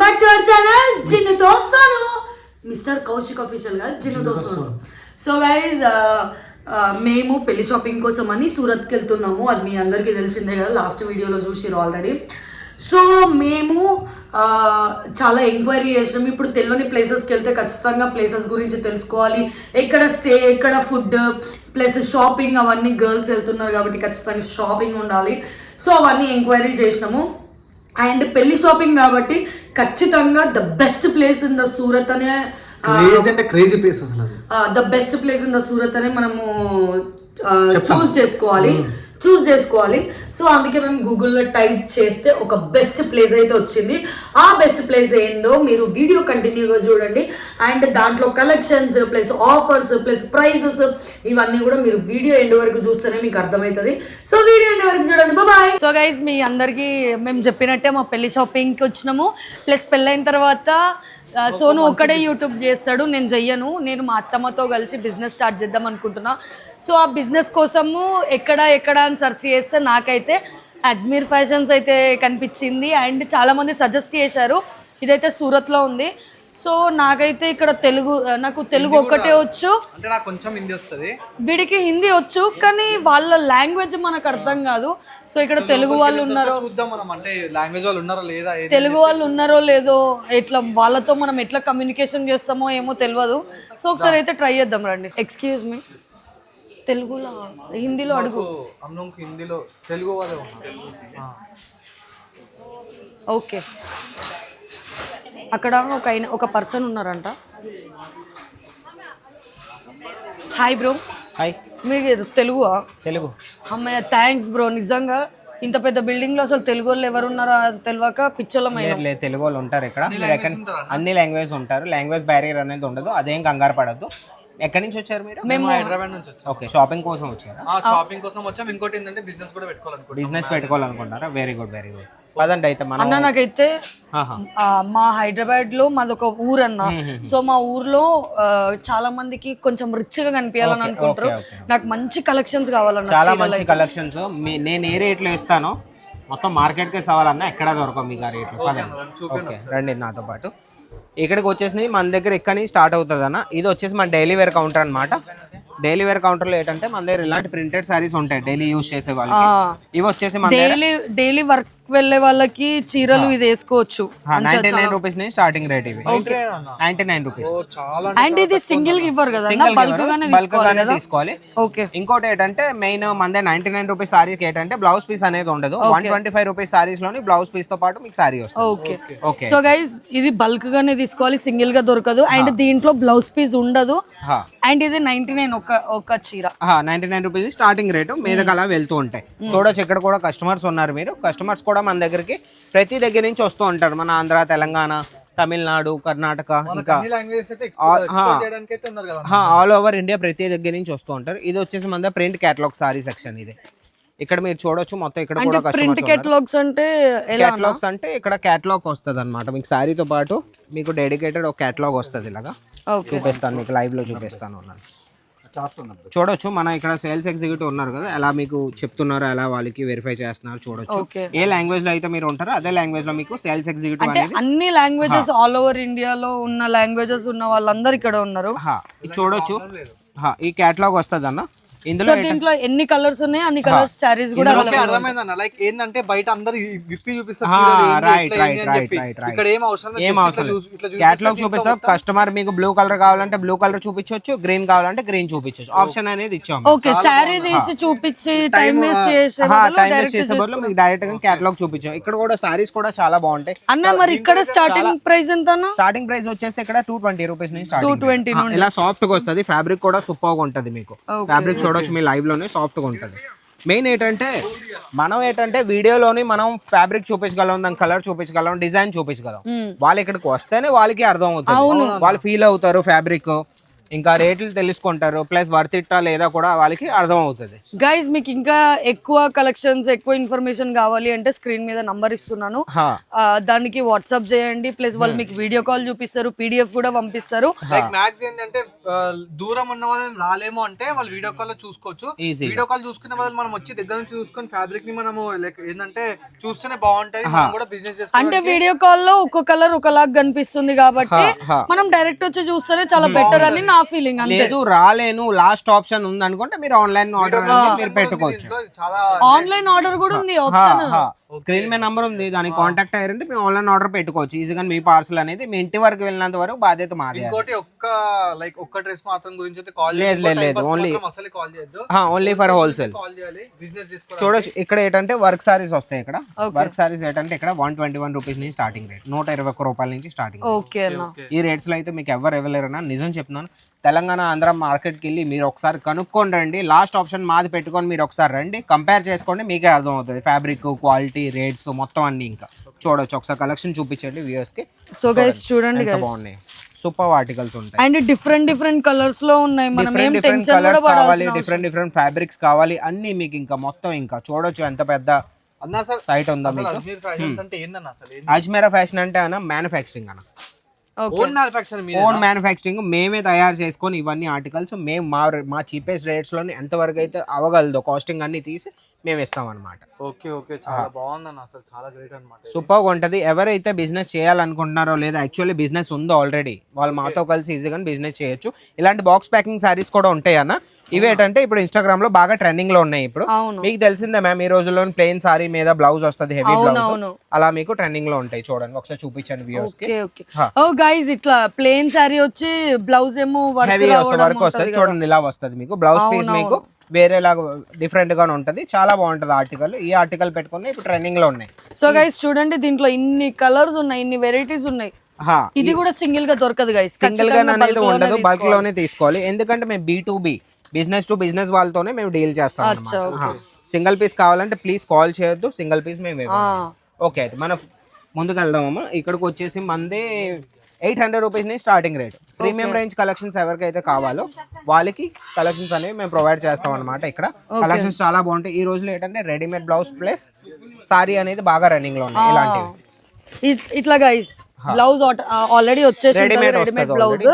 Back to our channel జిన్నుతో Sonu mister Kaushik official గా జిన్నుతో సోను. సో గైస్ మేము పెళ్లి షాపింగ్ కోసం అని సూరత్కి వెళ్తున్నాము. అది మీ అందరికీ తెలిసిందే కదా, లాస్ట్ వీడియోలో చూసిరు ఆల్రెడీ. సో మేము చాలా ఎంక్వైరీ చేసినాం. ఇప్పుడు తెలియని ప్లేసెస్కి వెళ్తే ఖచ్చితంగా ప్లేసెస్ గురించి తెలుసుకోవాలి, ఎక్కడ స్టే, ఎక్కడ ఫుడ్ ప్లస్ షాపింగ్, అవన్నీ గర్ల్స్ వెళ్తున్నారు కాబట్టి ఖచ్చితంగా షాపింగ్ ఉండాలి. సో అవన్నీ ఎంక్వైరీ చేసినాము. అండ్ పెళ్లి షాపింగ్ కాబట్టి ఖచ్చితంగా the best place in the Surat అనే the best place in the Surat అనే మనము చూస్ చేసుకోవాలి. సో అందుకే మేము గూగుల్లో టైప్ చేస్తే ఒక బెస్ట్ ప్లేస్ అయితే వచ్చింది. ఆ బెస్ట్ ప్లేస్ ఏందో మీరు వీడియో కంటిన్యూగా చూడండి. అండ్ దాంట్లో collections plus offers plus prizes ఇవన్నీ కూడా మీరు వీడియో ఎండ్ వరకు చూస్తేనే మీకు అర్థమవుతుంది. సో వీడియో ఎండ్ వరకు చూడండి. బాయ్. సో గైస్, మీ అందరికీ మేము చెప్పినట్టే మా పెళ్లి షాపింగ్కి వచ్చినాము. ప్లస్ పెళ్ళైన తర్వాత సోను ఒక్కడే యూట్యూబ్ చేస్తాడు, నేను చెయ్యను. నేను మా అత్తమ్మతో కలిసి బిజినెస్ స్టార్ట్ చేద్దాం అనుకుంటున్నా. సో ఆ బిజినెస్ కోసము ఎక్కడ అని సెర్చ్ చేస్తే నాకైతే అజ్మీర్ ఫ్యాషన్స్ అయితే కనిపించింది. అండ్ చాలామంది సజెస్ట్ చేశారు, ఇదైతే సూరత్లో ఉంది. సో నాకైతే ఇక్కడ నాకు తెలుగు ఒక్కటే వచ్చు, వీడికి హిందీ వచ్చు, కానీ వాళ్ళ లాంగ్వేజ్ మనకు అర్థం కాదు. సో ఇక్కడ తెలుగు వాళ్ళు ఉన్నారో లేదో, ఎట్లా వాళ్ళతో మనం ఎట్లా కమ్యూనికేషన్ చేస్తామో ఏమో తెలియదు. సో ఒకసారి అయితే ట్రై చేద్దాం రండి. ఎక్స్క్యూజ్ మీ, తెలుగులో హిందీలో అడుగు. ఓకే, అక్కడ ఒక పర్సన్ ఉన్నారంట. Hi bro. హాయ్. మీరు తెలుగు? అమ్మయ్య, థ్యాంక్స్ బ్రో. నిజంగా ఇంత పెద్ద బిల్డింగ్ లో అసలు తెలుగు వాళ్ళు ఎవరు ఉన్నారో తెలియక పిచ్చోళ్ళమైన. తెలుగు వాళ్ళు ఉంటారు ఇక్కడ, అన్ని లాంగ్వేజ్ ఉంటారు. లాంగ్వేజ్ బ్యారియర్ అనేది ఉండదు, అదేం కంగారు పడద్దు. ఎక్కడి నుంచి వచ్చారు మీరు? మేము హైదరాబాద్ నుంచి వచ్చాం. ఓకే, షాపింగ్ కోసం వచ్చారా? షాపింగ్ కోసం వచ్చాం. ఇంకోటి ఏంటంటే బిజినెస్ కూడా పెట్టుకోవాలనుకుంటారా? Very good. పదండి అయితే మనం. అన్న నాకైతే మా హైదరాబాద్ లో మాది ఒక ఊరు అన్న. సో మా ఊర్లో చాలా మందికి కొంచెం రిచ్ గా కనిపించాలని అనుకుంటారు. నాకు మంచి కలెక్షన్స్ కావాలన్న, చాలా మంచి కలెక్షన్స్. నేను ఏ రేట్లో ఇస్తానో మొత్తం మార్కెట్ కే సవాలన్నా, ఎక్కడా దొరకవు మీకు ఆ రేట్లు. రండి నాతో పాటు. ఇక్కడికి వచ్చేసి మన దగ్గర ఎక్కడి స్టార్ట్ అవుతుంది అన్న. ఇది వచ్చేసి మన డైలీ వేర్ కౌంటర్ అనమాట. డైలీ వేర్ కౌంటర్ లో ఏంటంటే మన దగ్గర ఇలాంటి ప్రింటెడ్ సారీస్ ఉంటాయి, డైలీ యూజ్ చేసే వాళ్ళకి. ఇవి వచ్చేసి మన డైలీ వర్క్ వెళ్ళే వాళ్ళకి చీరలు ఇది వేసుకోవచ్చు. 99 రూపీస్ నుంచి స్టార్టింగ్ రేట్. ఇవి 99 రూపీస్. అండ్ ఇది సింగిల్ ఇవ్వరు కదా, బల్క్ గానే తీసుకోవాలి. ఓకే. ఇంకోటి ఏంటంటే మెయిన్ మన 99 రూపీస్ సారీస్ ఏంటంటే బ్లౌజ్ పీస్ అనేది ఉండదు. 125 రూపీస్ సారీస్ లోని బ్లౌజ్ పీస్ తో పాటు మీకు సారీ వస్తుంది. ఓకే. సో గైస్, ఇది బల్క్ గానే తీసుకోవాలి, సింగిల్ గా దొరకదు. అండ్ దీంట్లో బ్లౌజ్ పీస్ ఉండదు. అండ్ ఇది 99 ఒక చీర 99 రూపీస్ స్టార్టింగ్ రేటు. మీదకి అలా వెళ్తూ ఉంటాయి. చూడొచ్చు, ఇక్కడ కూడా కస్టమర్స్ ఉన్నారు. మీరు కస్టమర్స్ కూడా మన దగ్గరికి ప్రతి దగ్గర నుంచి వస్తూ ఉంటారు. మన ఆంధ్ర, తెలంగాణ, తమిళనాడు, కర్ణాటక, ఇంకా ఆల్ ఓవర్ ఇండియా ప్రతి దగ్గర నుంచి వస్తూ ఉంటారు. ఇది వచ్చేసి మన ప్రింట్ కేటలాగ్ సారీ సెక్షన్. ఇది ఇక్కడ మీరు చూడొచ్చు. మొత్తం ఇక్కడ కూడా ప్రింట్ కేటలాగ్స్ అంటే ఇక్కడ కేటలాగ్ వస్తుంది అనమాట. మీకు సారీతో పాటు మీకు డెడికేటెడ్ ఒక కేటలాగ్ వస్తుంది. ఇలాగా చూపిస్తాను మీకు, లైవ్ లో చూపిస్తాను. చూడొచ్చు, మన ఇక్కడ సేల్స్ ఎగ్జిక్యూటివ్ ఉన్నారు కదా, ఎలా మీకు చెప్తున్నారు, ఎలా వాళ్ళకి వెరిఫై చేస్తున్నారు చూడొచ్చు. ఏ లాంగ్వేజ్ లో అయితే మీరు ఉంటారో అదే లాంగ్వేజ్ లో మీకు సేల్స్ ఎగ్జిక్యూటివ్ అనేది అన్ని లాంగ్వేజెస్ ఆల్ ఓవర్ ఇండియాలో ఉన్న లాంగ్వేజెస్ ఉన్న వాళ్ళందరూ ఇక్కడ ఉన్నారు. చూడొచ్చు, ఈ కేటలాగ్ వస్తుంది అన్న. ఇందులో దీంట్లో ఎన్ని కలర్స్ ఉన్నాయి, అన్ని కలర్స్ సారీస్ కూడా అర్థమైందన్న. లైక్ ఏంటంటే బయట అందరు విప్పి చూపిస్తారు, కేటలాగ్ చూపిస్తా. కస్టమర్ మీకు బ్లూ కలర్ కావాలంటే బ్లూ కలర్ చూపించవచ్చు, గ్రీన్ కావాలంటే గ్రీన్ చూపించవచ్చు. ఆప్షన్ అనేది ఇచ్చాము. ఓకే, సారీ తీసి చూపించి టైం వేస్ట్ చేసే బదులు మీకు డైరెక్ట్ గా కేటలాగ్ చూపించాం. ఇక్కడ కూడా సారీస్ కూడా చాలా బాగుంటాయి అన్న. మరి ఇక్కడ స్టార్టింగ్ ప్రైస్ ఎంత? స్టార్టింగ్ ప్రైస్ వచ్చేసి ఇక్కడ 220 రూపీస్ నుంచి 220 ఇలా సాఫ్ట్ గా వస్తుంది. ఫ్యాబ్రిక్ కూడా సూపర్ గా ఉంటది. మీకు ఫ్యాబ్రిక్ చూడొచ్చు, మీ లైవ్ లోనే సాఫ్ట్ గా ఉంటది. మెయిన్ ఏంటంటే వీడియోలోని మనం ఫ్యాబ్రిక్ చూపించగలం, దాని కలర్ చూపించగలం, డిజైన్ చూపించగలం. వాళ్ళు ఇక్కడికి వస్తేనే వాళ్ళకి అర్థం అవుతుంది, వాళ్ళు ఫీల్ అవుతారు ఫ్యాబ్రిక్. ఇంకా రేట్లు తెలుసుకుంటారు, ప్లస్ వర్త్ ఇట్టా లేదా కూడా వాళ్ళకి అర్థం అవుతుంది. గైస్ మీకు ఇంకా ఎక్కువ కలెక్షన్స్ ఎక్కువ ఇన్ఫర్మేషన్ కావాలి అంటే స్క్రీన్ మీద నంబర్ ఇస్తున్నాను, దానికి వాట్సాప్ చేయండి. ప్లస్ వాళ్ళు మీకు వీడియో కాల్ చూపిస్తారు, పీడిఎఫ్ కూడా పంపిస్తారు. లైక్ మ్యాక్స్ ఏంటంటే దూరం ఉన్న వాళ్ళని రాలేమో అంటే వాళ్ళు వీడియో కాల్ లో చూసుకోవచ్చు. వీడియో కాల్ చూసుకునే వాళ్ళు మనం వచ్చి దగ్గర నుంచి చూసుకొని ఫ్యాబ్రిక్ ని మనము లైక్ ఏంటంటే చూస్తేనే బాగుంటది, మనం కూడా బిజినెస్ చేసుకోవాలి. అంటే వీడియో కాల్ లో ఒక్కో కలర్ ఒకలాగా కనిపిస్తుంది కాబట్టి మనం డైరెక్ట్ వచ్చి చూస్తేనే చాలా బెటర్ అని నా ఫీలింగ్. లేదు రాలేను లాస్ట్ ఆప్షన్ ఉంది అనుకుంటే మీరు ఆన్లైన్ ఆర్డర్ మీరు పెట్టుకోవచ్చు. చాలా ఆన్లైన్ ఆర్డర్ కూడా ఉంది ఆప్షన్. స్క్రీన్ మీద నంబర్ ఉంది, దానికి కాంటాక్ట్ అయ్యారంటే మీరు ఆన్లైన్ ఆర్డర్ పెట్టుకోవచ్చు ఈజీగా. మీ పార్సల్ అనేది మీ ఇంటి వరకు వెళ్ళినంత వరకు బాధ్యత మాది. ఇంకోటి ఒక్క డ్రెస్ మాత్రం గురించి అయితే కాల్ లేదు ఓన్లీ అసలు కాల్ చేయొద్దు, ఓన్లీ ఫర్ హోల్సేల్ కాల్ చేయాలి. బిజినెస్ చేసుకోవాలి. చూడొచ్చు ఇక్కడ ఏంటంటే వర్క్ సారీస్ వస్తాయి. ఇక్కడ వర్క్ సారీస్ ఏంటంటే ఇక్కడ 121 రూపీస్ నుంచి స్టార్టింగ్ రేట్, 121 రూపాయల నుంచి స్టార్టింగ్. ఓకే ఈ రేట్స్ లో అయితే మీకు ఎవరు ఇవ్వలేరన్నా, నిజం చెప్తున్నాను. తెలంగాణ ఆంధ్ర మార్కెట్కి వెళ్ళి మీరు ఒకసారి కనుక్కొని రండి. లాస్ట్ ఆప్షన్ మాది పెట్టుకొని మీరు ఒకసారి రండి, కంపేర్ చేసుకోండి, మీకే అర్థం అవుతుంది ఫ్యాబ్రిక్ క్వాలిటీ రేట్స్ మొత్తం అన్ని. ఇంకా చూడొచ్చు ఒకసారి కలెక్షన్ చూపించండి వ్యూయర్స్ కి. సో గైస్ చూడండి బాగున్నాయి, సూపర్ ఆర్టికల్స్ ఉంటాయి అండ్ డిఫరెంట్ కలర్స్ లో ఉన్నాయి. మనం ఏం టెన్షన్ కలర్స్ కూడా కావాలి, పడాల్సిన డిఫరెంట్ ఫ్యాబ్రిక్స్ కావాలి అన్ని మీకు. ఇంకా మొత్తం ఇంకా చూడొచ్చు ఎంత పెద్ద అన్నా సార్ సైట్ ఉందా మీకు. అజ్మీర్ ఫ్యాషన్స్ అంటే ఏందన్నా అసలు? అజ్మీరా ఫ్యాషన్ అంటే అన్న మ్యానుఫ్యాక్చరింగ్ అన్న, ఓన్ మ్యానుఫ్యాక్చర్ మీద ఓన్ మ్యానుఫ్యాక్చరింగ్ మేమే తయారు చేసుకొని ఇవన్నీ ఆర్టికల్స్ మేము మా చీపెస్ట్ రేట్స్ లోనే ఎంతవరకు అయితే అవ్వగలదో కాస్టింగ్ అన్ని తీసి మేము ఇస్తాం అనమాట. ఓకే ఓకే చాలా బాగుందన్న, అసలు చాలా గ్రేట్ అన్నమాట. సూపర్ గా ఉంటది. ఎవరైతే బిజినెస్ చేయాలనుకుంటున్నారో లేదా యాక్చువల్లీ బిజినెస్ ఉందో ఆల్రెడీ వాళ్ళు మాతో కలిసి ఈజీగా బిజినెస్ చేయొచ్చు. ఇలాంటి బాక్స్ ప్యాకింగ్ సారీస్ కూడా ఉంటాయి అన్న. ఇవేంటంటే ఇప్పుడు ఇన్స్టాగ్రామ్ లో బాగా ట్రెండింగ్ లో ఉన్నాయి. ఇప్పుడు మీకు తెలిసిందే మ్యామ్, ఈ రోజుల్లో ప్లెయిన్ సారీ మీద బ్లౌజ్ వస్తుంది, హెవీ బ్లౌజ్, అలా మీకు ట్రెండింగ్ లో ఉంటాయి. చూడండి ఒకసారి చూపించండి వ్యూవర్స్ కి. ఓ గైస్ ఇట్లా ప్లెయిన్ సారీ వచ్చి బ్లౌజ్ ఏమో హెవీ వర్క్ వస్తుంది. చూడండి ఇలా వస్తుంది మీకు బ్లౌజ్ పీస్, మీకు వేరేలాగా డిఫరెంట్ గానే ఉంటది, చాలా బాగుంటది ఆర్టికల్. ఈ ఆర్టికల్ పెట్టుకుని ఇప్పుడు ట్రెండింగ్ లో ఉన్నాయి. సో గైస్ చూడండి దీంట్లో ఇన్ని కలర్స్ ఉన్నాయి, ఇన్ని వెరైటీస్ ఉన్నాయి. ఇది కూడా సింగిల్ గా దొరకదు గైస్, సింగిల్ గా అనేది ఉండదు, బల్క్ లోనే తీసుకోవాలి. ఎందుకంటే మేము B2B బిజినెస్ టు బిజినెస్ వాళ్ళతోనే మేము డీల్ చేస్తాం అన్నమాట. సింగిల్ పీస్ కావాలంటే ప్లీజ్ కాల్ చేయొద్దు, సింగిల్ పీస్ మేము ఓకే. అయితే మనం ముందుకు వెళ్దామమ్మా. ఇక్కడికి వచ్చేసి మంది 800 రూపీస్ నుంచి starting rate. Premium range collections ఎవరికైతే కావాలో వాళ్ళకి కలెక్షన్స్ అనేవి మేము ప్రొవైడ్ చేస్తాం అనమాట. ఇక్కడ కలెక్షన్స్ చాలా బాగుంటాయి. ఈ రోజులో ఏంటంటే రెడీమేడ్ బ్లౌజ్ ప్లస్ సారీ అనేది బాగా రన్నింగ్ లో ఉన్నాయి. ఇలాంటివి ఇట్లా గైస్ బ్లౌజ్ ఆల్రెడీ వచ్చేసి రెడీమేడ్ బ్లౌజ్,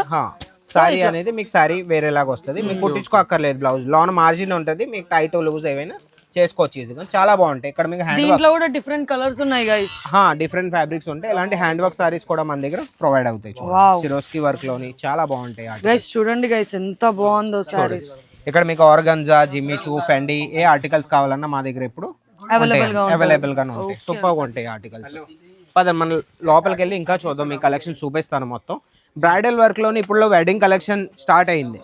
సారీ అనేది మీకు సారీ వేరేలాగా వస్తుంది. మీకు కుట్టించుకోక్కర్లేదు. బ్లౌజ్ లోన మార్జిన్ ఉంటుంది, మీకు టైట్ లూజ్ ఏవైనా చేసుకోవచ్చు ఈజీగా. చాలా బాగుంటాయి. ఇక్కడ మీకు దీంట్లో కూడా డిఫరెంట్ కలర్స్ ఉన్నాయి గైస్, డిఫరెంట్ ఫ్యాబ్రిక్స్ ఉంటాయి. ఇలాంటి హ్యాండ్ వర్క్ సారీస్ కూడా మన దగ్గర ప్రొవైడ్ అవుతాయి. సిరోస్కి వర్క్ లోని చాలా బాగుంటాయి గైస్. చూడండి గైస్ ఎంత బాగుందో సారీస్. ఇక్కడ మీకు ఆర్గంజా, జిమ్మిచూ, ఫెండి ఏ ఆర్టికల్స్ కావాలన్నా మా దగ్గర ఇప్పుడు అవైలబుల్ గానే ఉంటాయి. సూపర్ గా ఉంటాయి ఆర్టికల్స్. పదండి మన లోపలికి వెళ్ళి ఇంకా చూద్దాం. మీ కలెక్షన్ చూపిస్తాను మొత్తం. బ్రైడల్ వర్క్ లోని ఇప్పుడు వెడ్డింగ్ కలెక్షన్ స్టార్ట్ అయింది.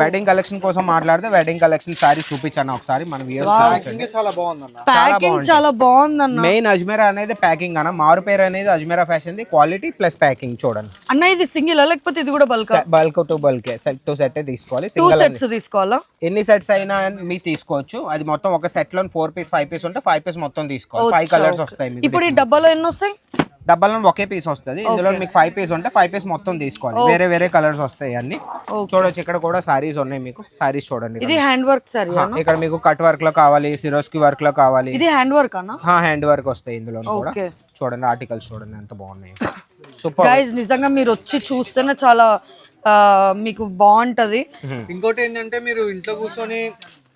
వెడ్డింగ్ కలెక్షన్ కోసం మాట్లాడితే వెడ్డింగ్ కలెక్షన్ సారీ చూపించాను ఒకసారి మన వ్యూవర్స్. చాలా బాగుందన్న, ప్యాకింగ్ చాలా బాగుందన్న. మెయిన్ అజ్మీరా అనేది ప్యాకింగ్ అన్న, మారు పేరు అనేది Ajmeera fashion the quality plus packing. చూడండి అన్న ఇది సింగిల్ లేకపోతే ఇది కూడా bulk to bulk set to set తీసుకోవాలి. సెట్స్ తీసుకోవాలా? ఎన్ని సెట్స్ అయినా మీరు తీసుకోవచ్చు. అది మొత్తం ఒక సెట్ లో 4 పీస్ 5 పీస్ ఉంటే 5 పీస్ మొత్తం తీసుకోవాలి. 5 కలర్స్ వస్తాయి. ఇప్పుడు ఈ డబ్బాలో ఎన్ని వస్తాయి? డబ్బాలో ఒకే పీస్ వస్తుంది. ఇందులో మీకు 5 పీస్ ఉంటే 5 పీస్ మొత్తం తీసుకోవాలి. వేరే వేరే కలర్స్ వస్తాయి అన్ని. చూడొచ్చు ఇక్కడ కూడా సారీస్ ఉన్నాయి మీకు. సారీస్ చూడండి. ఇది హ్యాండ్ వర్క్ సారీ. ఇక్కడ మీకు కట్ వర్క్ లో కావాలి, సిరోస్కి వర్క్ లో కావాలి. ఇది హ్యాండ్ వర్క్ అన్న? హ్యాండ్ వర్క్ వస్తాయి ఇందులో కూడా. చూడండి ఆర్టికల్స్ చూడండి ఎంత బాగున్నాయి. సూపర్ గైస్, నిజంగా మీరు వచ్చి చూస్తేనే చాలా మీకు బాగుంటది. ఇంకోటి ఏంటంటే మీరు ఇంట్లో కూర్చొని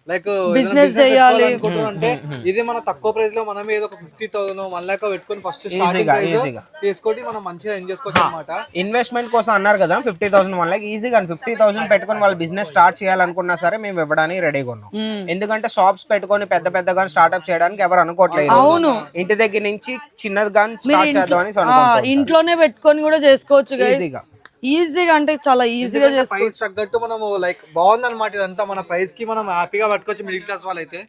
లైక్ బిజినెస్ చేయాలి అంటే ఇది మన తక్కువ ప్రైస్ లో మనం ఏదో ఒక 50,000 1 lakh పెట్టుకొని ఫస్ట్ స్టార్టింగ్ ప్రైస్ తీసుకొని మనం మంచిగా ఎంజాయ్ చేసుకోవచ్చు అన్నమాట. ఇన్వెస్ట్మెంట్ కోసం అన్నారు కదా 50,000 1 lakh ఈజీగా 50,000 పెట్టుకొని వాళ్ళు బిజినెస్ స్టార్ట్ చేయాలనుకున్నా సరే మేము ఇవ్వడానికి రెడీగా ఉన్నాం. ఎందుకంటే షాప్స్ పెట్టుకొని పెద్దగా స్టార్ట్అప్ చేయడానికి ఎవరు అనుకోవట్లేదు. ఇంటి దగ్గర నుంచి చిన్నదిగా స్టార్ట్ చేద్దామని ఇంట్లోనే పెట్టుకొని కూడా చేసుకోవచ్చు ఈజీగా. అంటే చాలా ఈజీగా చేసుకోవచ్చు. ప్రైస్ తగ్గట్టు మనం లైక్ బాగుంది అనమాట. ఇదంతా మన ప్రైస్ కి మనం హ్యాపీగా పట్టుకోవచ్చు మిడిల్ క్లాస్ వాళ్ళైతే.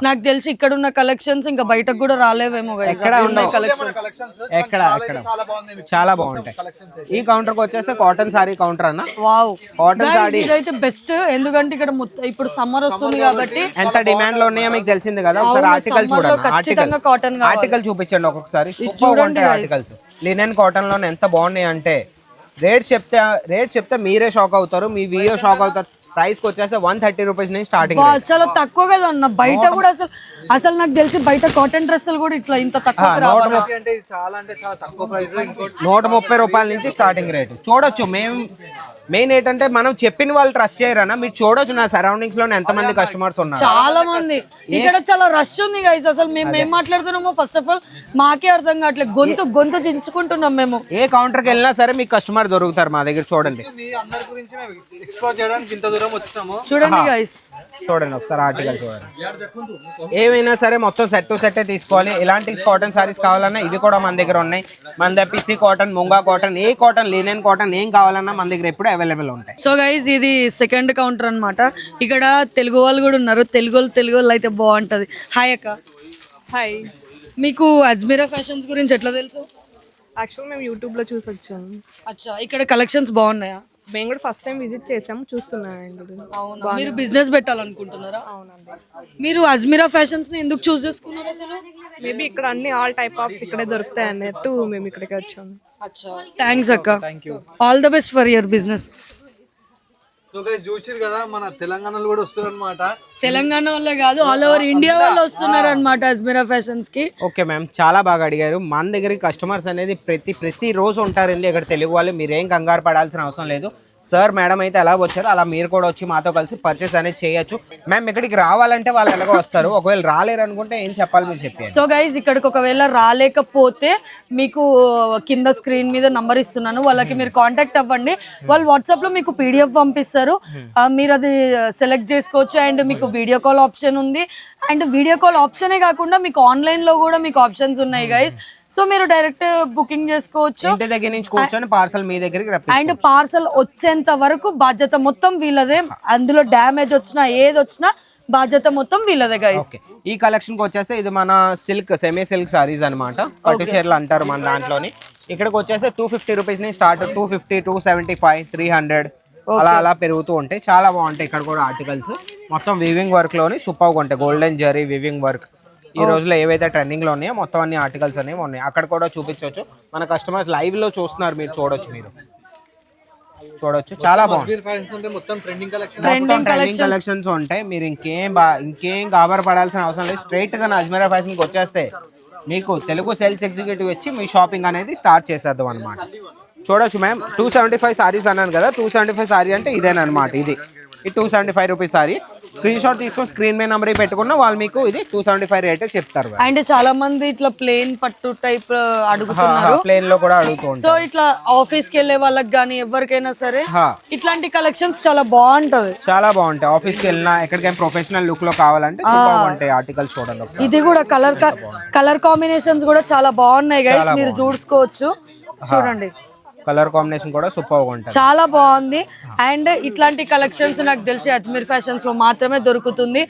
నాకు తెలిసి ఇక్కడ ఉన్న కలెక్షన్స్ ఇంకా బయటకు కూడా రాలేవేమో. చాలా బాగుంటాయి. ఈ కౌంటర్ కి వచ్చేస్తే కాటన్ సారీ కౌంటర్ అన్న. వావ్, కాటన్ సారీ ఇదైతే బెస్ట్. ఎందుకంటే ఇక్కడ ఇప్పుడు సమ్మర్ వస్తుంది కాబట్టి ఎంత డిమాండ్ లో ఉన్నాయో మీకు తెలిసింది కదా. ఒకసారి ఆర్టికల్ చూడండి. ఆర్టికల్ చూపించండి ఒక్కొక్కసారి. సూపర్ ఉంటాయి ఆర్టికల్స్. లినెన్ కాటన్ లో ఎంత బాగున్నాయి అంటే రేట్ చెప్తే మీరే షాక్ అవుతారు, మీ వీడియో షాక్ అవుతారు. ప్రైస్కి వచ్చేస్తే 130 రూపీస్ నుంచి స్టార్టింగ్. చాలా తక్కువ కదా అన్న, బయట కూడా అసలు నాకు తెలిసి బయట కాటన్ డ్రెస్సులు కూడా ఇట్లా ఇంత తక్కువ అంటే ఇది చాలా తక్కువ ప్రైస్. 130 రూపాయల నుంచి స్టార్టింగ్ రేట్. చూడొచ్చు, మెయిన్ ఏంటంటే మనం చెప్పిన వాళ్ళు ట్రస్ట్ చేయరన్నా, మీరు చూడొచ్చు నా సరౌండింగ్స్ లో ఎంతమంది కస్టమర్స్ ఉన్నారు. చాలా మంది ఇక్కడ చాలా రష్ ఉంది గైస్. అసలు మేము ఏం మాట్లాడుతున్నామో ఫస్ట్ ఆఫ్ ఆల్ మాకే అర్థం కావట్లేదు, గొంతు చించుకుంటున్నాం మేము. ఏ కౌంటర్ కి వెళ్ళినా సరే మీకు కస్టమర్ దొరుకుతారు మా దగ్గర. చూడండి, మీ అందరి గురించి మేము ఎక్స్ప్లోర్ చేయడానికి ఇంత దూరం వచ్చాము. చూడండి గైస్, చూడండి ఒకసారి ఆర్టికల్ చూడండి. ఏమైనా సరే మొత్తం సెట్ టు సెట్ తీసుకోవాలి. ఎలాంటి కాటన్ సారీస్ కావాలన్నా ఇవి కూడా మన దగ్గర ఉన్నాయి. మన దగ్గర పిసి కాటన్, ముంగా కాటన్, ఏ కాటన్, లినెన్ కాటన్ ఏం కావాలన్నా మన దగ్గర ఎప్పుడు అవైలబుల్ ఉంటాయి. సో గైస్ ఇది సెకండ్ కౌంటర్ అన్నమాట. ఇక్కడ తెలుగు వాళ్ళు కూడా ఉన్నారు. తెలుగు వాళ్ళు అయితే బాగుంటది. హాయ్ అక్క. హాయ్. మీకు అజ్మీరా ఫ్యాషన్స్ గురించి ఎట్లా తెలుసు? యాక్చువల్ మేము యూట్యూబ్లో చూసి వచ్చాము. అచ్చా, ఇక్కడ కలెక్షన్స్ బాగున్నాయా? మేము కూడా ఫస్ట్ టైం విజిట్ చేసాము, చూస్తున్నామండి. అవునా, మీరు బిజినెస్ పెట్టాలనుకుంటున్నారా? అవునండి. మీరు అజ్మీరా ఫ్యాషన్స్ ని ఎందుకు చూస్ చేసుకున్నారు అసలు? మేబీ ఇక్కడ అన్ని ఆల్ టైప్ ఆఫ్స్ ఇక్కడే దొరుకుతాయి అన్నట్టు మేము ఇక్కడికి వచ్చాము. అచ్చా, థ్యాంక్స్ అక్క. All the best for your business. So guys చూసిరు కదా, మన తెలంగాణలో కూడా వస్తారు అనమాట. తెలంగాణ వాళ్ళే కాదు, ఆల్ ఓవర్ ఇండియా వాళ్ళు వస్తున్నారు అనమాట అజ్మీరా ఫ్యాషన్స్ కి. ఓకే మ్యామ్, చాలా బాగా అడిగారు. మన దగ్గర కస్టమర్స్ అనేది ప్రతి రోజు ఉంటారండి ఇక్కడ తెలుగు వాళ్ళు. మీరేం కంగారు పడాల్సిన అవసరం లేదు. సార్ మేడం అయితే ఎలా వచ్చారో అలా మీరు కూడా వచ్చి మాతో కలిసి పర్చేస్ అనేది చేయొచ్చు. మ్యామ్ ఇక్కడికి రావాలంటే వాళ్ళు ఎలాగో వస్తారు, ఒకవేళ రాలేరు అనుకుంటే ఏం చెప్పాలి మీరు చెప్పారు. సో గైస్ ఇక్కడికి ఒకవేళ రాలేకపోతే మీకు కింద స్క్రీన్ మీద నంబర్ ఇస్తున్నాను, వాళ్ళకి మీరు కాంటాక్ట్ అవ్వండి. వాళ్ళు వాట్సాప్ లో మీకు PDF పంపిస్తారు, మీరు అది సెలెక్ట్ చేసుకోవచ్చు. అండ్ మీకు వీడియో కాల్ ఆప్షన్ ఉంది. అండ్ వీడియో కాల్ ఆప్షనే కాకుండా మీకు ఆన్లైన్ లో కూడా మీకు ఆప్షన్స్ ఉన్నాయి గైస్. సో మీరు డైరెక్ట్ బుకింగ్ చేసుకోవచ్చు. ఇంటి దగ్గర నుంచి కూర్చొని పార్సల్ మీ దగ్గరికి అండ్ పార్సల్ వచ్చేంత వరకు బాధ్యత మొత్తం వీళ్ళదే. అందులో డ్యామేజ్ వచ్చినా ఏది వచ్చినా బాధ్యత మొత్తం వీళ్ళదే గైస్. ఈ కలెక్షన్ కి వచ్చేస్తే ఇది మన సిల్క్, సెమీ సిల్క్ సారీస్ అనమాట. పట్టు చీరలు అంటారు మన దాంట్లోని. ఇక్కడికి వచ్చేస్తే 250 రూపీస్ నుంచి స్టార్ట్. 250, 275, 300 అలా పెరుగుతూ ఉంటాయి. చాలా బాగుంటాయి ఇక్కడ కూడా ఆర్టికల్స్. మొత్తం వీవింగ్ వర్క్ లోని సూపర్గా ఉంటాయి. గోల్డెన్ జరీ వీవింగ్ వర్క్ ఈ రోజులో ఏవైతే ట్రెండింగ్ లో ఉన్నాయో మొత్తం అన్ని ఆర్టికల్స్ అనేవి ఉన్నాయి. అక్కడ కూడా చూపించవచ్చు. మన కస్టమర్స్ లైవ్ లో చూస్తున్నారు, మీరు చూడొచ్చు. చాలా బాగుంది. మొత్తం ట్రెండింగ్ కలెక్షన్స్ ఉంటాయి. మీరు ఇంకేం గాబర్ పడాల్సిన అవసరం లేదు. స్ట్రైట్ గా అజ్మీరా ఫ్యాషన్ కి వచ్చేస్తే మీకు తెలుగు సేల్స్ ఎగ్జిక్యూటివ్ వచ్చి మీ షాపింగ్ అనేది స్టార్ట్ చేసేద్దాం అనమాట. చూడొచ్చు మ్యామ్, 275 సారీస్ అన్నాను కదా. 275 సారీ అంటే ఇదేనమాట. ఇది 275 రూపీస్ సారీ. స్క్రీన్ షాట్ తీసుకొని స్క్రీన్ మీద నెంబర్ పెట్టుకున్న వాళ్ళు మీకు ఇది 275 రేట్ చెప్తారు. అండ్ చాలా మంది ఇట్లా ప్లేన్ పట్టు టైప్ అడుగుతున్నారు, ప్లేన్ లో కూడా అడుగుతుంటారు. సో ఇట్లా ఆఫీస్ కి వెళ్ళే వాళ్ళకి గానీ ఎవరికైనా సరే ఇట్లాంటి కలెక్షన్స్ చాలా బాగుంటది. చాలా బాగుంటాయి. ఆఫీస్ కి వెళ్ళినా ఎక్కడికైనా ప్రొఫెషనల్ లుక్ లో కావాలంటే సూపర్ ఉంటాయి ఆర్టికల్స్. చూడండి, ఇది కూడా కలర్ కాంబినేషన్స్ కూడా చాలా బాగున్నాయి గైస్, మీరు చూసుకోవచ్చు. చూడండి, కలర్ కాంబినేషన్ కూడా సూపర్ గా ఉంటుంది, చాలా బాగుంది. అండ్ ఇట్లాంటి కలెక్షన్స్ నాకు తెలిసి అజ్మీర్ ఫ్యాషన్స్ లో మాత్రమే దొరుకుతుంది.